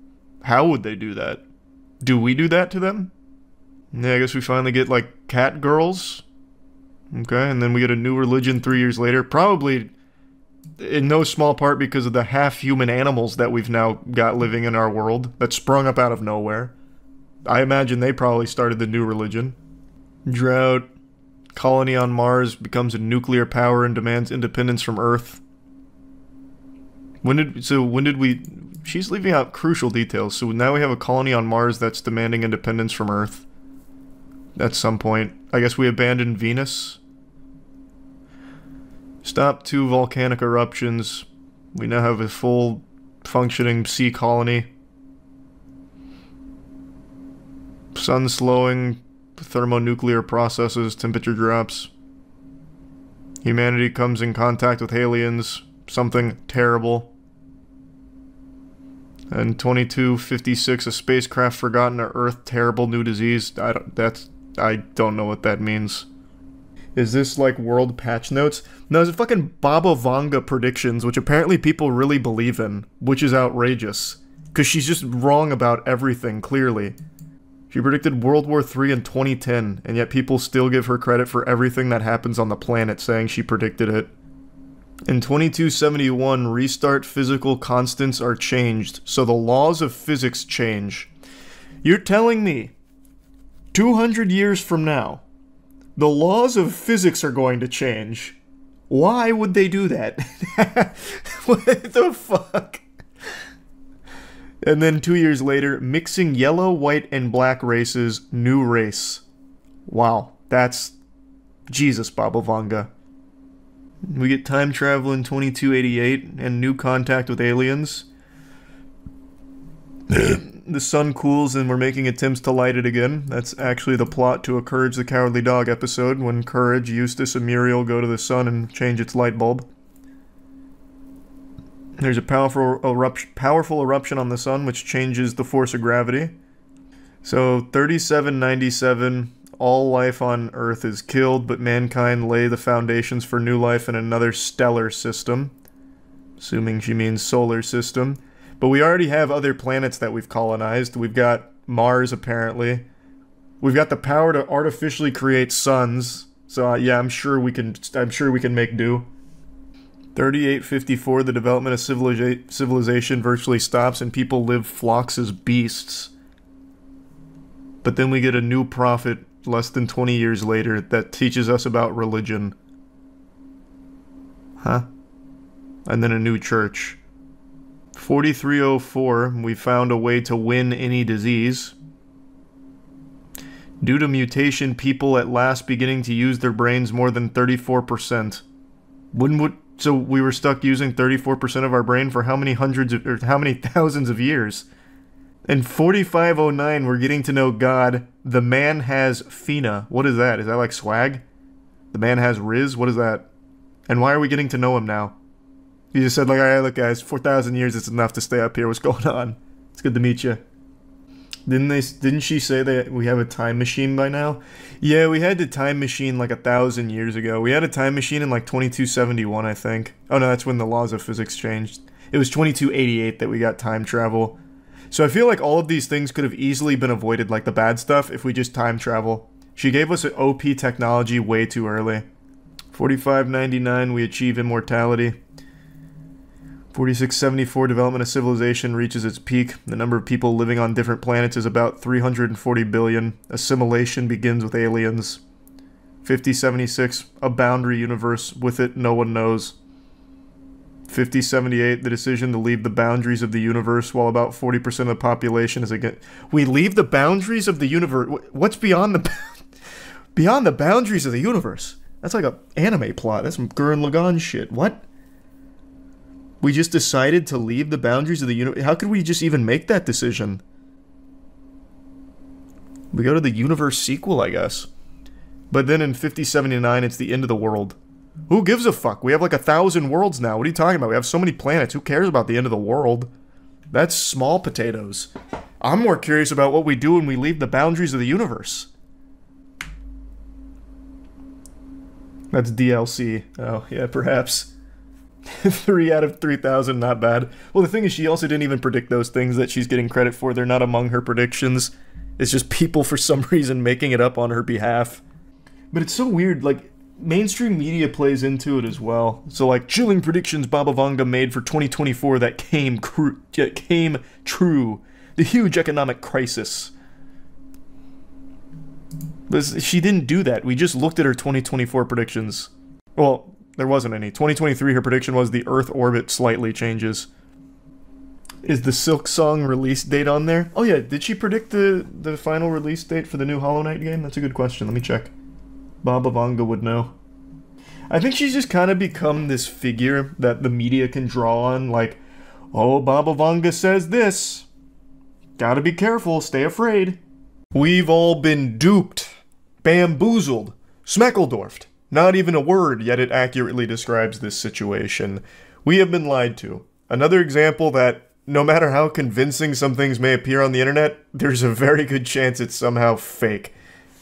How would they do that? Do we do that to them? Yeah, I guess we finally get, like, cat girls. Okay, and then we get a new religion 3 years later. Probably in no small part because of the half-human animals that we've now got living in our world that sprung up out of nowhere. I imagine they probably started the new religion. Drought. Colony on Mars becomes a nuclear power and demands independence from Earth. When did we... She's leaving out crucial details. So now we have a colony on Mars that's demanding independence from Earth. At some point. I guess we abandoned Venus. Stop 2 volcanic eruptions. We now have a full functioning sea colony. Sun slowing, thermonuclear processes, temperature drops. Humanity comes in contact with aliens. Something terrible. And 2256, a spacecraft forgotten to Earth, terrible new disease. I don't know what that means. Is this like world patch notes? No, it's fucking Baba Vanga predictions, which apparently people really believe in, which is outrageous. Because she's just wrong about everything, clearly. She predicted World War III in 2010, and yet people still give her credit for everything that happens on the planet, saying she predicted it. In 2271, restart physical constants are changed, so the laws of physics change. You're telling me, 200 years from now, the laws of physics are going to change. Why would they do that? What the fuck? And then 2 years later, mixing yellow, white, and black races, new race. Wow, that's... Jesus, Baba Vanga. We get time travel in 2288 and new contact with aliens. The sun cools and we're making attempts to light it again. That's actually the plot to a Courage the Cowardly Dog episode, when Courage, Eustace, and Muriel go to the sun and change its light bulb. There's a powerful eruption on the sun which changes the force of gravity. So 3797, all life on Earth is killed, but mankind lay the foundations for new life in another stellar system. Assuming she means solar system. But we already have other planets that we've colonized. We've got Mars, apparently. We've got the power to artificially create suns. So yeah, I'm sure we can make do. 3854, the development of civilization virtually stops and people live flocks as beasts. But then we get a new prophet less than 20 years later that teaches us about religion. Huh? And then a new church. 4304, we found a way to win any disease. Due to mutation, people at last beginning to use their brains more than 34%. So we were stuck using 34% of our brain for how many thousands of years? In 4509, we're getting to know God. The man has Fina. What is that? Is that like swag? The man has Riz? What is that? And why are we getting to know him now? He just said, like, alright, look guys, 4,000 years is enough to stay up here. What's going on? It's good to meet you. Didn't she say that we have a time machine by now? Yeah, we had the time machine like 1,000 years ago. We had a time machine in like 2271, I think. Oh no, that's when the laws of physics changed. It was 2288 that we got time travel. So I feel like all of these things could have easily been avoided, like the bad stuff, if we just time travel. She gave us an OP technology way too early. 4599, we achieve immortality. 4674, development of civilization reaches its peak. The number of people living on different planets is about 340 billion. Assimilation begins with aliens. 5076, a boundary universe. With it, no one knows. 5078, the decision to leave the boundaries of the universe while about 40% of the population is against. We leave the boundaries of the universe? What's beyond the beyond the boundaries of the universe? That's like an anime plot. That's some Gurren Lagann shit. What? We just decided to leave the boundaries of the universe? How could we just even make that decision? We go to the universe sequel, I guess. But then in 5079, it's the end of the world. Who gives a fuck? We have like 1,000 worlds now. What are you talking about? We have so many planets. Who cares about the end of the world? That's small potatoes. I'm more curious about what we do when we leave the boundaries of the universe. That's DLC. Oh, yeah, perhaps. 3 out of 3,000, not bad. Well, the thing is, she also didn't even predict those things that she's getting credit for. They're not among her predictions. It's just people, for some reason, making it up on her behalf. But it's so weird, like, mainstream media plays into it as well. So, like, chilling predictions Baba Vanga made for 2024 that came true. The huge economic crisis. But she didn't do that. We just looked at her 2024 predictions. Well, there wasn't any. 2023, her prediction was the Earth orbit slightly changes. Is the Silk Song release date on there? Oh yeah, did she predict the final release date for the new Hollow Knight game? That's a good question. Let me check. Baba Vanga would know. I think she's just kind of become this figure that the media can draw on, like, oh, Baba Vanga says this. Gotta be careful, stay afraid. We've all been duped, bamboozled, smeckledorfed. Not even a word, yet it accurately describes this situation. We have been lied to. Another example that, no matter how convincing some things may appear on the internet, there's a very good chance it's somehow fake.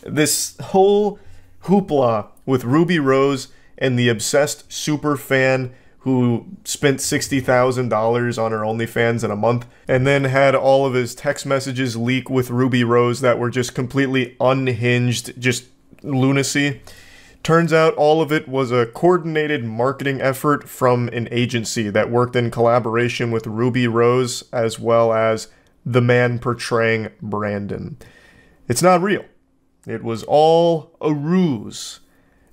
This whole hoopla with Ruby Rose and the obsessed super fan who spent $60,000 on her OnlyFans in a month and then had all of his text messages leak with Ruby Rose that were just completely unhinged, just lunacy. Turns out all of it was a coordinated marketing effort from an agency that worked in collaboration with Ruby Rose as well as the man portraying Brandon. It's not real. It was all a ruse.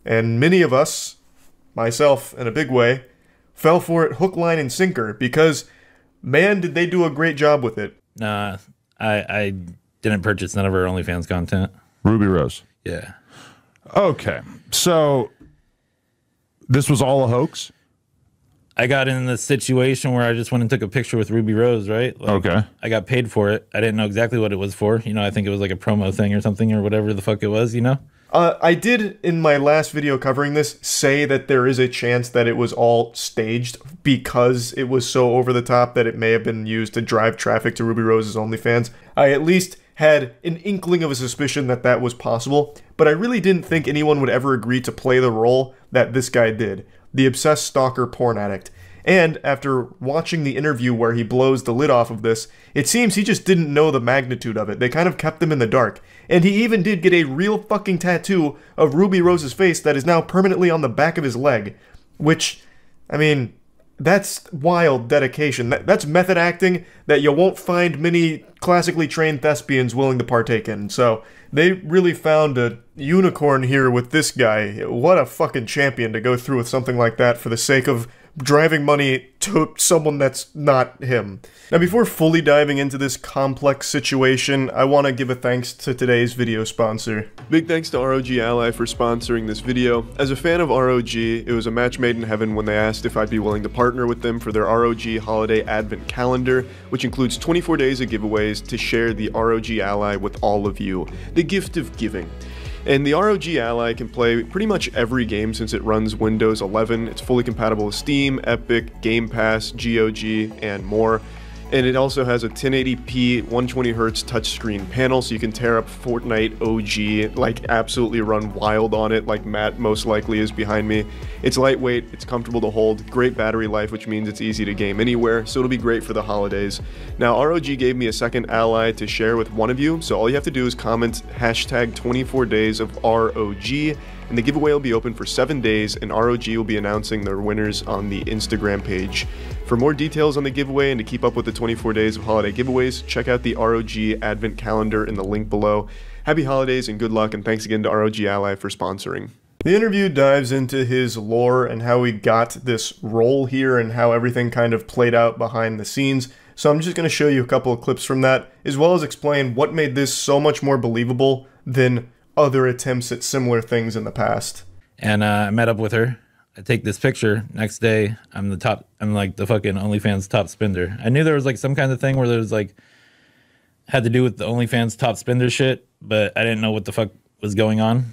And many of us, myself in a big way, fell for it hook, line, and sinker because, man, did they do a great job with it. I didn't purchase none of her OnlyFans content. Ruby Rose. Yeah. Okay, so this was all a hoax? I got in the situation where I just went and took a picture with Ruby Rose, right? Like, okay. I got paid for it. I didn't know exactly what it was for. You know, I think it was like a promo thing or something or whatever the fuck it was, you know? I did, in my last video covering this, say that there is a chance that it was all staged because it was so over the top that it may have been used to drive traffic to Ruby Rose's OnlyFans. I at least had an inkling of a suspicion that that was possible, but I really didn't think anyone would ever agree to play the role that this guy did, the obsessed stalker porn addict. And after watching the interview where he blows the lid off of this, it seems he just didn't know the magnitude of it. They kind of kept him in the dark. And he even did get a real fucking tattoo of Ruby Rose's face that is now permanently on the back of his leg. Which, I mean, that's wild dedication. That's method acting that you won't find many classically trained thespians willing to partake in. So they really found a unicorn here with this guy. What a fucking champion to go through with something like that for the sake of driving money to someone that's not him. Now, before fully diving into this complex situation, I want to give a thanks to today's video sponsor. Big thanks to ROG Ally for sponsoring this video. As a fan of ROG, it was a match made in heaven when they asked if I'd be willing to partner with them for their ROG Holiday Advent Calendar, which includes 24 days of giveaways to share the ROG Ally with all of you. The gift of giving. And the ROG Ally can play pretty much every game since it runs Windows 11. It's fully compatible with Steam, Epic, Game Pass, GOG, and more. And it also has a 1080p 120Hz touchscreen panel, so you can tear up Fortnite OG, like absolutely run wild on it, like Matt most likely is behind me. It's lightweight, it's comfortable to hold, great battery life, which means it's easy to game anywhere, so it'll be great for the holidays. Now, ROG gave me a second Ally to share with one of you, so all you have to do is comment hashtag 24 days of ROG, and the giveaway will be open for 7 days, and ROG will be announcing their winners on the Instagram page. For more details on the giveaway and to keep up with the 24 days of holiday giveaways, check out the ROG Advent Calendar in the link below. Happy holidays and good luck, and thanks again to ROG Ally for sponsoring. The interview dives into his lore and how he got this role here and how everything kind of played out behind the scenes. So I'm just going to show you a couple of clips from that, as well as explain what made this so much more believable than other attempts at similar things in the past. And I met up with her. I take this picture. Next day, I'm like the fucking OnlyFans top spender. I knew there was like some kind of thing where there was like, had to do with the OnlyFans top spender shit, but I didn't know what the fuck was going on.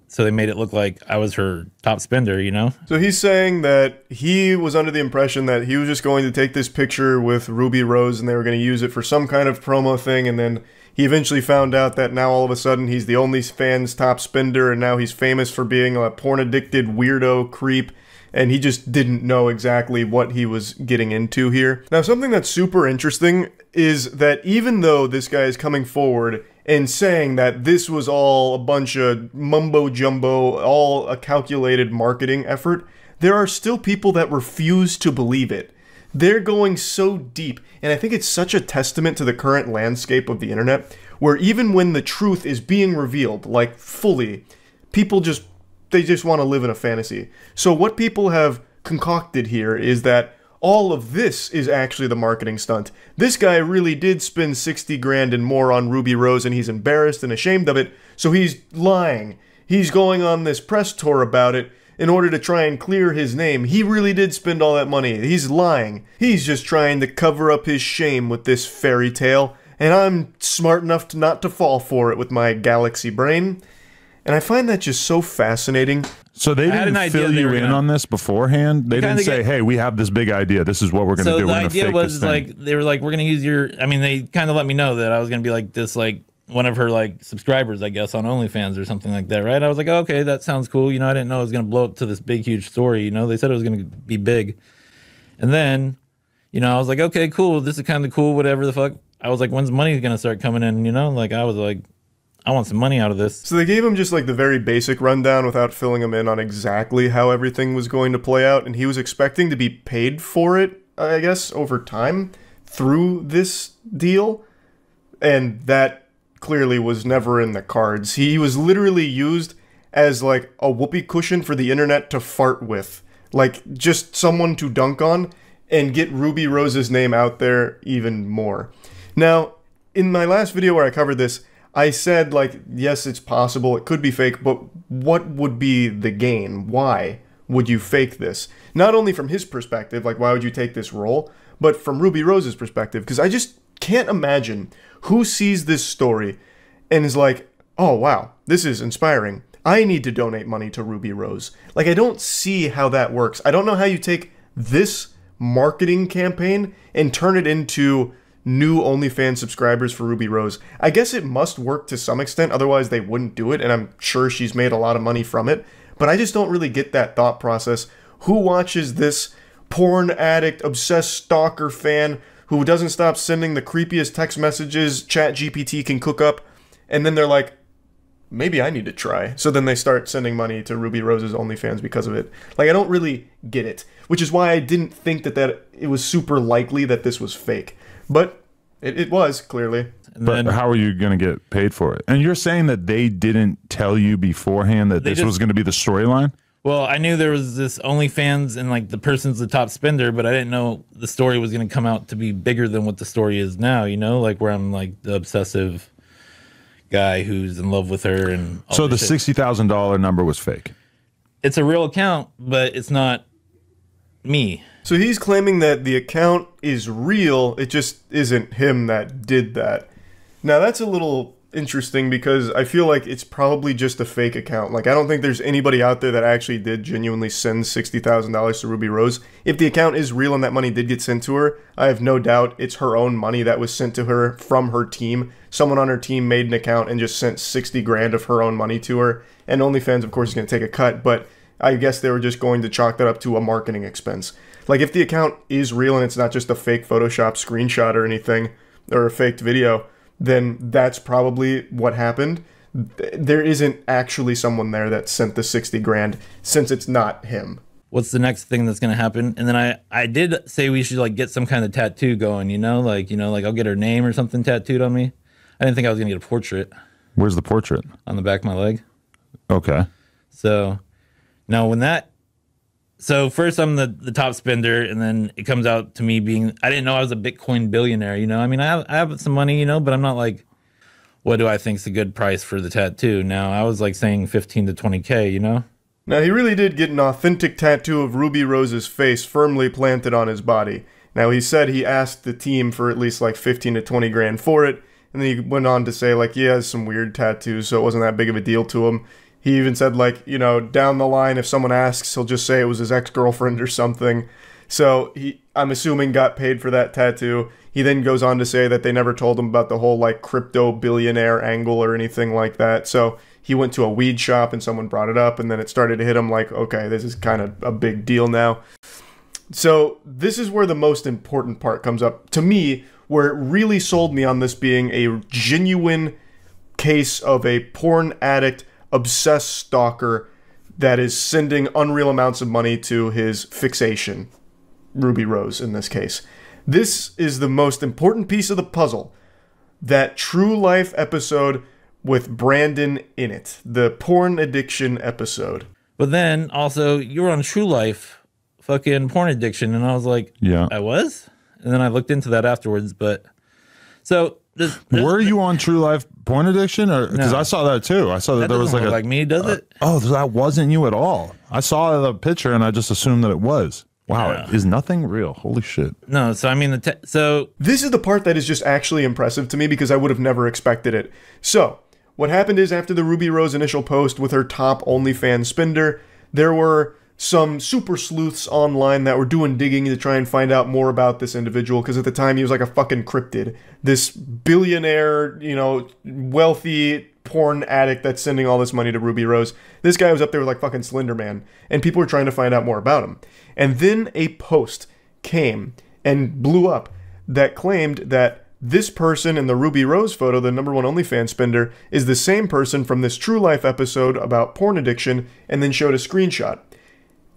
So they made it look like I was her top spender, you know? So he's saying that he was under the impression that he was just going to take this picture with Ruby Rose and they were going to use it for some kind of promo thing, and then he eventually found out that now all of a sudden he's the OnlyFans top spender and now he's famous for being a porn-addicted weirdo creep, and he just didn't know exactly what he was getting into here. Now, something that's super interesting is that even though this guy is coming forward and saying that this was all a bunch of mumbo-jumbo, all a calculated marketing effort, there are still people that refuse to believe it. They're going so deep, and I think it's such a testament to the current landscape of the internet, where even when the truth is being revealed, like fully, people just want to live in a fantasy. So what people have concocted here is that all of this is actually the marketing stunt. This guy really did spend 60 grand and more on Ruby Rose, and he's embarrassed and ashamed of it, so he's lying. He's going on this press tour about it in order to try and clear his name. He really did spend all that money. He's lying. He's just trying to cover up his shame with this fairy tale, and I'm smart enough not to fall for it with my galaxy brain. And I find that just so fascinating. So they didn't fill you in on this beforehand? They didn't say, hey, we have this big idea. This is what we're going to do. We're going to fake this thing. So the idea was like, they were like, we're going to use your, I mean, they kind of let me know that I was going to be like this, like one of her like subscribers, I guess, on OnlyFans or something like that, right? I was like, oh, okay, that sounds cool. You know, I didn't know it was going to blow up to this big, huge story. You know, they said it was going to be big. And then, you know, I was like, okay, cool. This is kind of cool, whatever the fuck. I was like, when's money going to start coming in? You know, like I was like, I want some money out of this. So they gave him just like the very basic rundown without filling him in on exactly how everything was going to play out, and he was expecting to be paid for it, I guess, over time through this deal, and that clearly was never in the cards. He was literally used as like a whoopee cushion for the internet to fart with, like just someone to dunk on and get Ruby Rose's name out there even more. Now, in my last video where I covered this, I said, like, yes, it's possible, it could be fake, but what would be the gain? Why would you fake this? Not only from his perspective, like, why would you take this role, but from Ruby Rose's perspective, because I just can't imagine who sees this story and is like, oh, wow, this is inspiring. I need to donate money to Ruby Rose. Like, I don't see how that works. I don't know how you take this marketing campaign and turn it into new OnlyFans subscribers for Ruby Rose. I guess it must work to some extent, otherwise they wouldn't do it, and I'm sure she's made a lot of money from it, but I just don't really get that thought process. Who watches this porn addict, obsessed stalker fan who doesn't stop sending the creepiest text messages ChatGPT can cook up, and then they're like, maybe I need to try. So then they start sending money to Ruby Rose's OnlyFans because of it. Like, I don't really get it, which is why I didn't think that it was super likely that this was fake. But it was, clearly. But how are you going to get paid for it? And you're saying that they didn't tell you beforehand that this was going to be the storyline? Well, I knew there was this OnlyFans and like the person's the top spender, but I didn't know the story was going to come out to be bigger than what the story is now, you know? Like where I'm like the obsessive guy who's in love with her. And all so the $60,000 number was fake? It's a real account, but it's not me. So he's claiming that the account is real, it just isn't him that did that. Now that's a little interesting because I feel like it's probably just a fake account. Like, I don't think there's anybody out there that actually did genuinely send $60,000 to Ruby Rose. If the account is real and that money did get sent to her, I have no doubt it's her own money that was sent to her from her team. Someone on her team made an account and just sent 60 grand of her own money to her. And OnlyFans, of course, is going to take a cut, but I guess they were just going to chalk that up to a marketing expense. Like, if the account is real and it's not just a fake Photoshop screenshot or anything, or a faked video, then that's probably what happened. There isn't actually someone there that sent the 60 grand, since it's not him. What's the next thing that's going to happen? And then I did say we should, like, get some kind of tattoo going, you know? Like, I'll get her name or something tattooed on me. I didn't think I was going to get a portrait. Where's the portrait? On the back of my leg. Okay. So Now, when that, so first I'm the top spender, and then it comes out to me being, I didn't know I was a Bitcoin billionaire, you know? I mean, I have some money, you know, but I'm not like, what do I think's a good price for the tattoo? Now, I was like saying 15 to 20K, you know? Now, he really did get an authentic tattoo of Ruby Rose's face firmly planted on his body. Now, he said he asked the team for at least like 15 to 20 grand for it, and then he went on to say, like, he has some weird tattoos, so it wasn't that big of a deal to him. He even said, like, you know, down the line, if someone asks, he'll just say it was his ex-girlfriend or something. So, I'm assuming, got paid for that tattoo. He then goes on to say that they never told him about the whole, like, crypto billionaire angle or anything like that. So, he went to a weed shop and someone brought it up, and then it started to hit him like, okay, this is kind of a big deal now. So this is where the most important part comes up to me, where it really sold me on this being a genuine case of a porn addict, obsessed stalker that is sending unreal amounts of money to his fixation, Ruby Rose in this case. This is the most important piece of the puzzle. That true life episode with Brandon in it. The porn addiction episode. But then also you were on True Life fucking porn addiction, and I was like, yeah, I was? And then I looked into that afterwards, but so were you on True Life porn addiction? Or because I saw that too. I saw that there was like like me, does it? Oh, that wasn't you at all. I saw the picture and I just assumed that it was. Wow, Yeah. is nothing real? Holy shit. No, so I mean, so this is the part that is just actually impressive to me because I would have never expected it. So, what happened is after the Ruby Rose initial post with her top OnlyFans spender, there were some super sleuths online that were doing digging to try and find out more about this individual, because at the time he was like a fucking cryptid. This billionaire, you know, wealthy porn addict that's sending all this money to Ruby Rose. This guy was up there with like fucking Slender Man, and people were trying to find out more about him. And then a post came and blew up that claimed that this person in the Ruby Rose photo, the #1 OnlyFans spender, is the same person from this True Life episode about porn addiction, and then showed a screenshot.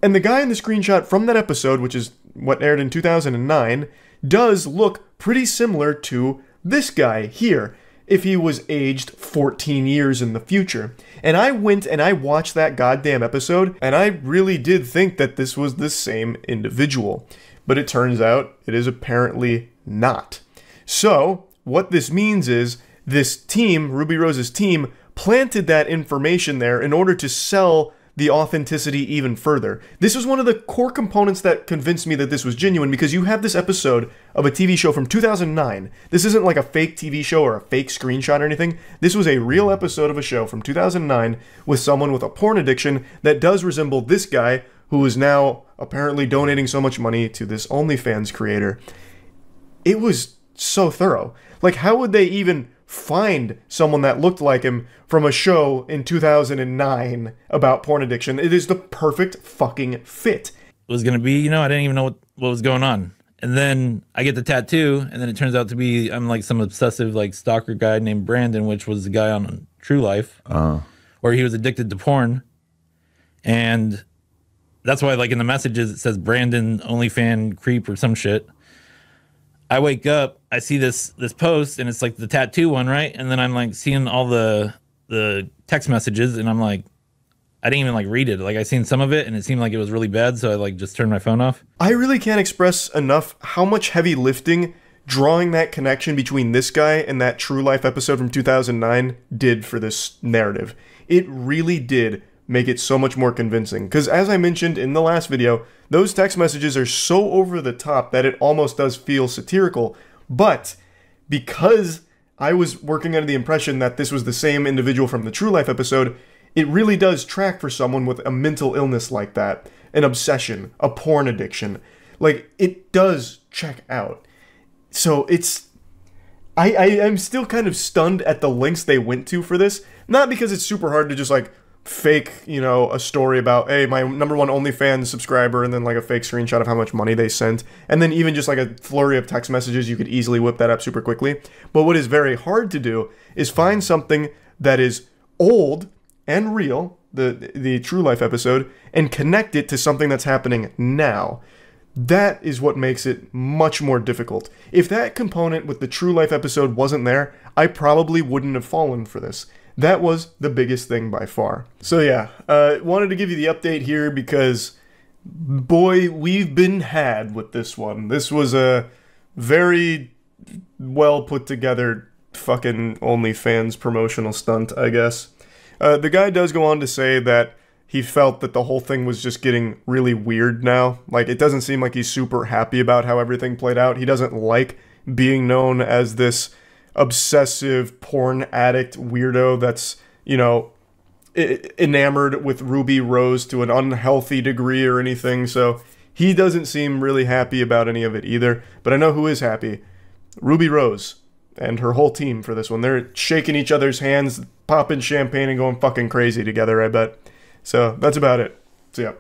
And the guy in the screenshot from that episode, which is what aired in 2009, does look pretty similar to this guy here, if he was aged 14 years in the future. And I went and I watched that goddamn episode, and I really did think that this was the same individual. But it turns out it is apparently not. So, what this means is this team, Ruby Rose's team, planted that information there in order to sell the authenticity even further. This was one of the core components that convinced me that this was genuine, because you have this episode of a TV show from 2009. This isn't like a fake TV show or a fake screenshot or anything. This was a real episode of a show from 2009 with someone with a porn addiction that does resemble this guy, who is now apparently donating so much money to this OnlyFans creator. It was so thorough. Like, how would they even find someone that looked like him from a show in 2009 about porn addiction? It is the perfect fucking fit. It was going to be, you know, I didn't even know what was going on. And then I get the tattoo, and then it turns out to be, I'm like some obsessive like stalker guy named Brandon, which was the guy on True Life, where he was addicted to porn. And that's why, like, in the messages it says Brandon OnlyFan creep or some shit. I wake up, I see this post, and it's like the tattoo one, right? And then I'm like seeing all the text messages, and I'm like, I didn't even like read it. Like, I seen some of it, and it seemed like it was really bad, so I like just turned my phone off. I really can't express enough how much heavy lifting drawing that connection between this guy and that True Life episode from 2009 did for this narrative. It really did make it so much more convincing. Because as I mentioned in the last video, those text messages are so over the top that it almost does feel satirical. But because I was working under the impression that this was the same individual from the True Life episode, it really does track for someone with a mental illness like that, an obsession, a porn addiction. Like, it does check out. So it's... I'm still kind of stunned at the lengths they went to for this. Not because it's super hard to just, like, fake, you know, a story about, hey, my #1 OnlyFans subscriber, and then like a fake screenshot of how much money they sent, and then even just like a flurry of text messages, you could easily whip that up super quickly. But what is very hard to do is find something that is old and real, the True Life episode, and connect it to something that's happening now. That is what makes it much more difficult. If that component with the True Life episode wasn't there, I probably wouldn't have fallen for this. That was the biggest thing by far. So yeah, wanted to give you the update here because, boy, we've been had with this one. This was a very well put together fucking OnlyFans promotional stunt, I guess. The guy does go on to say that he felt that the whole thing was just getting really weird now. Like, it doesn't seem like he's super happy about how everything played out. He doesn't like being known as this obsessive porn addict weirdo that's, you know, enamored with Ruby Rose to an unhealthy degree or anything. So he doesn't seem really happy about any of it either. But I know who is happy. Ruby Rose and her whole team for this one. They're shaking each other's hands, popping champagne and going fucking crazy together, I bet. So that's about it. See ya.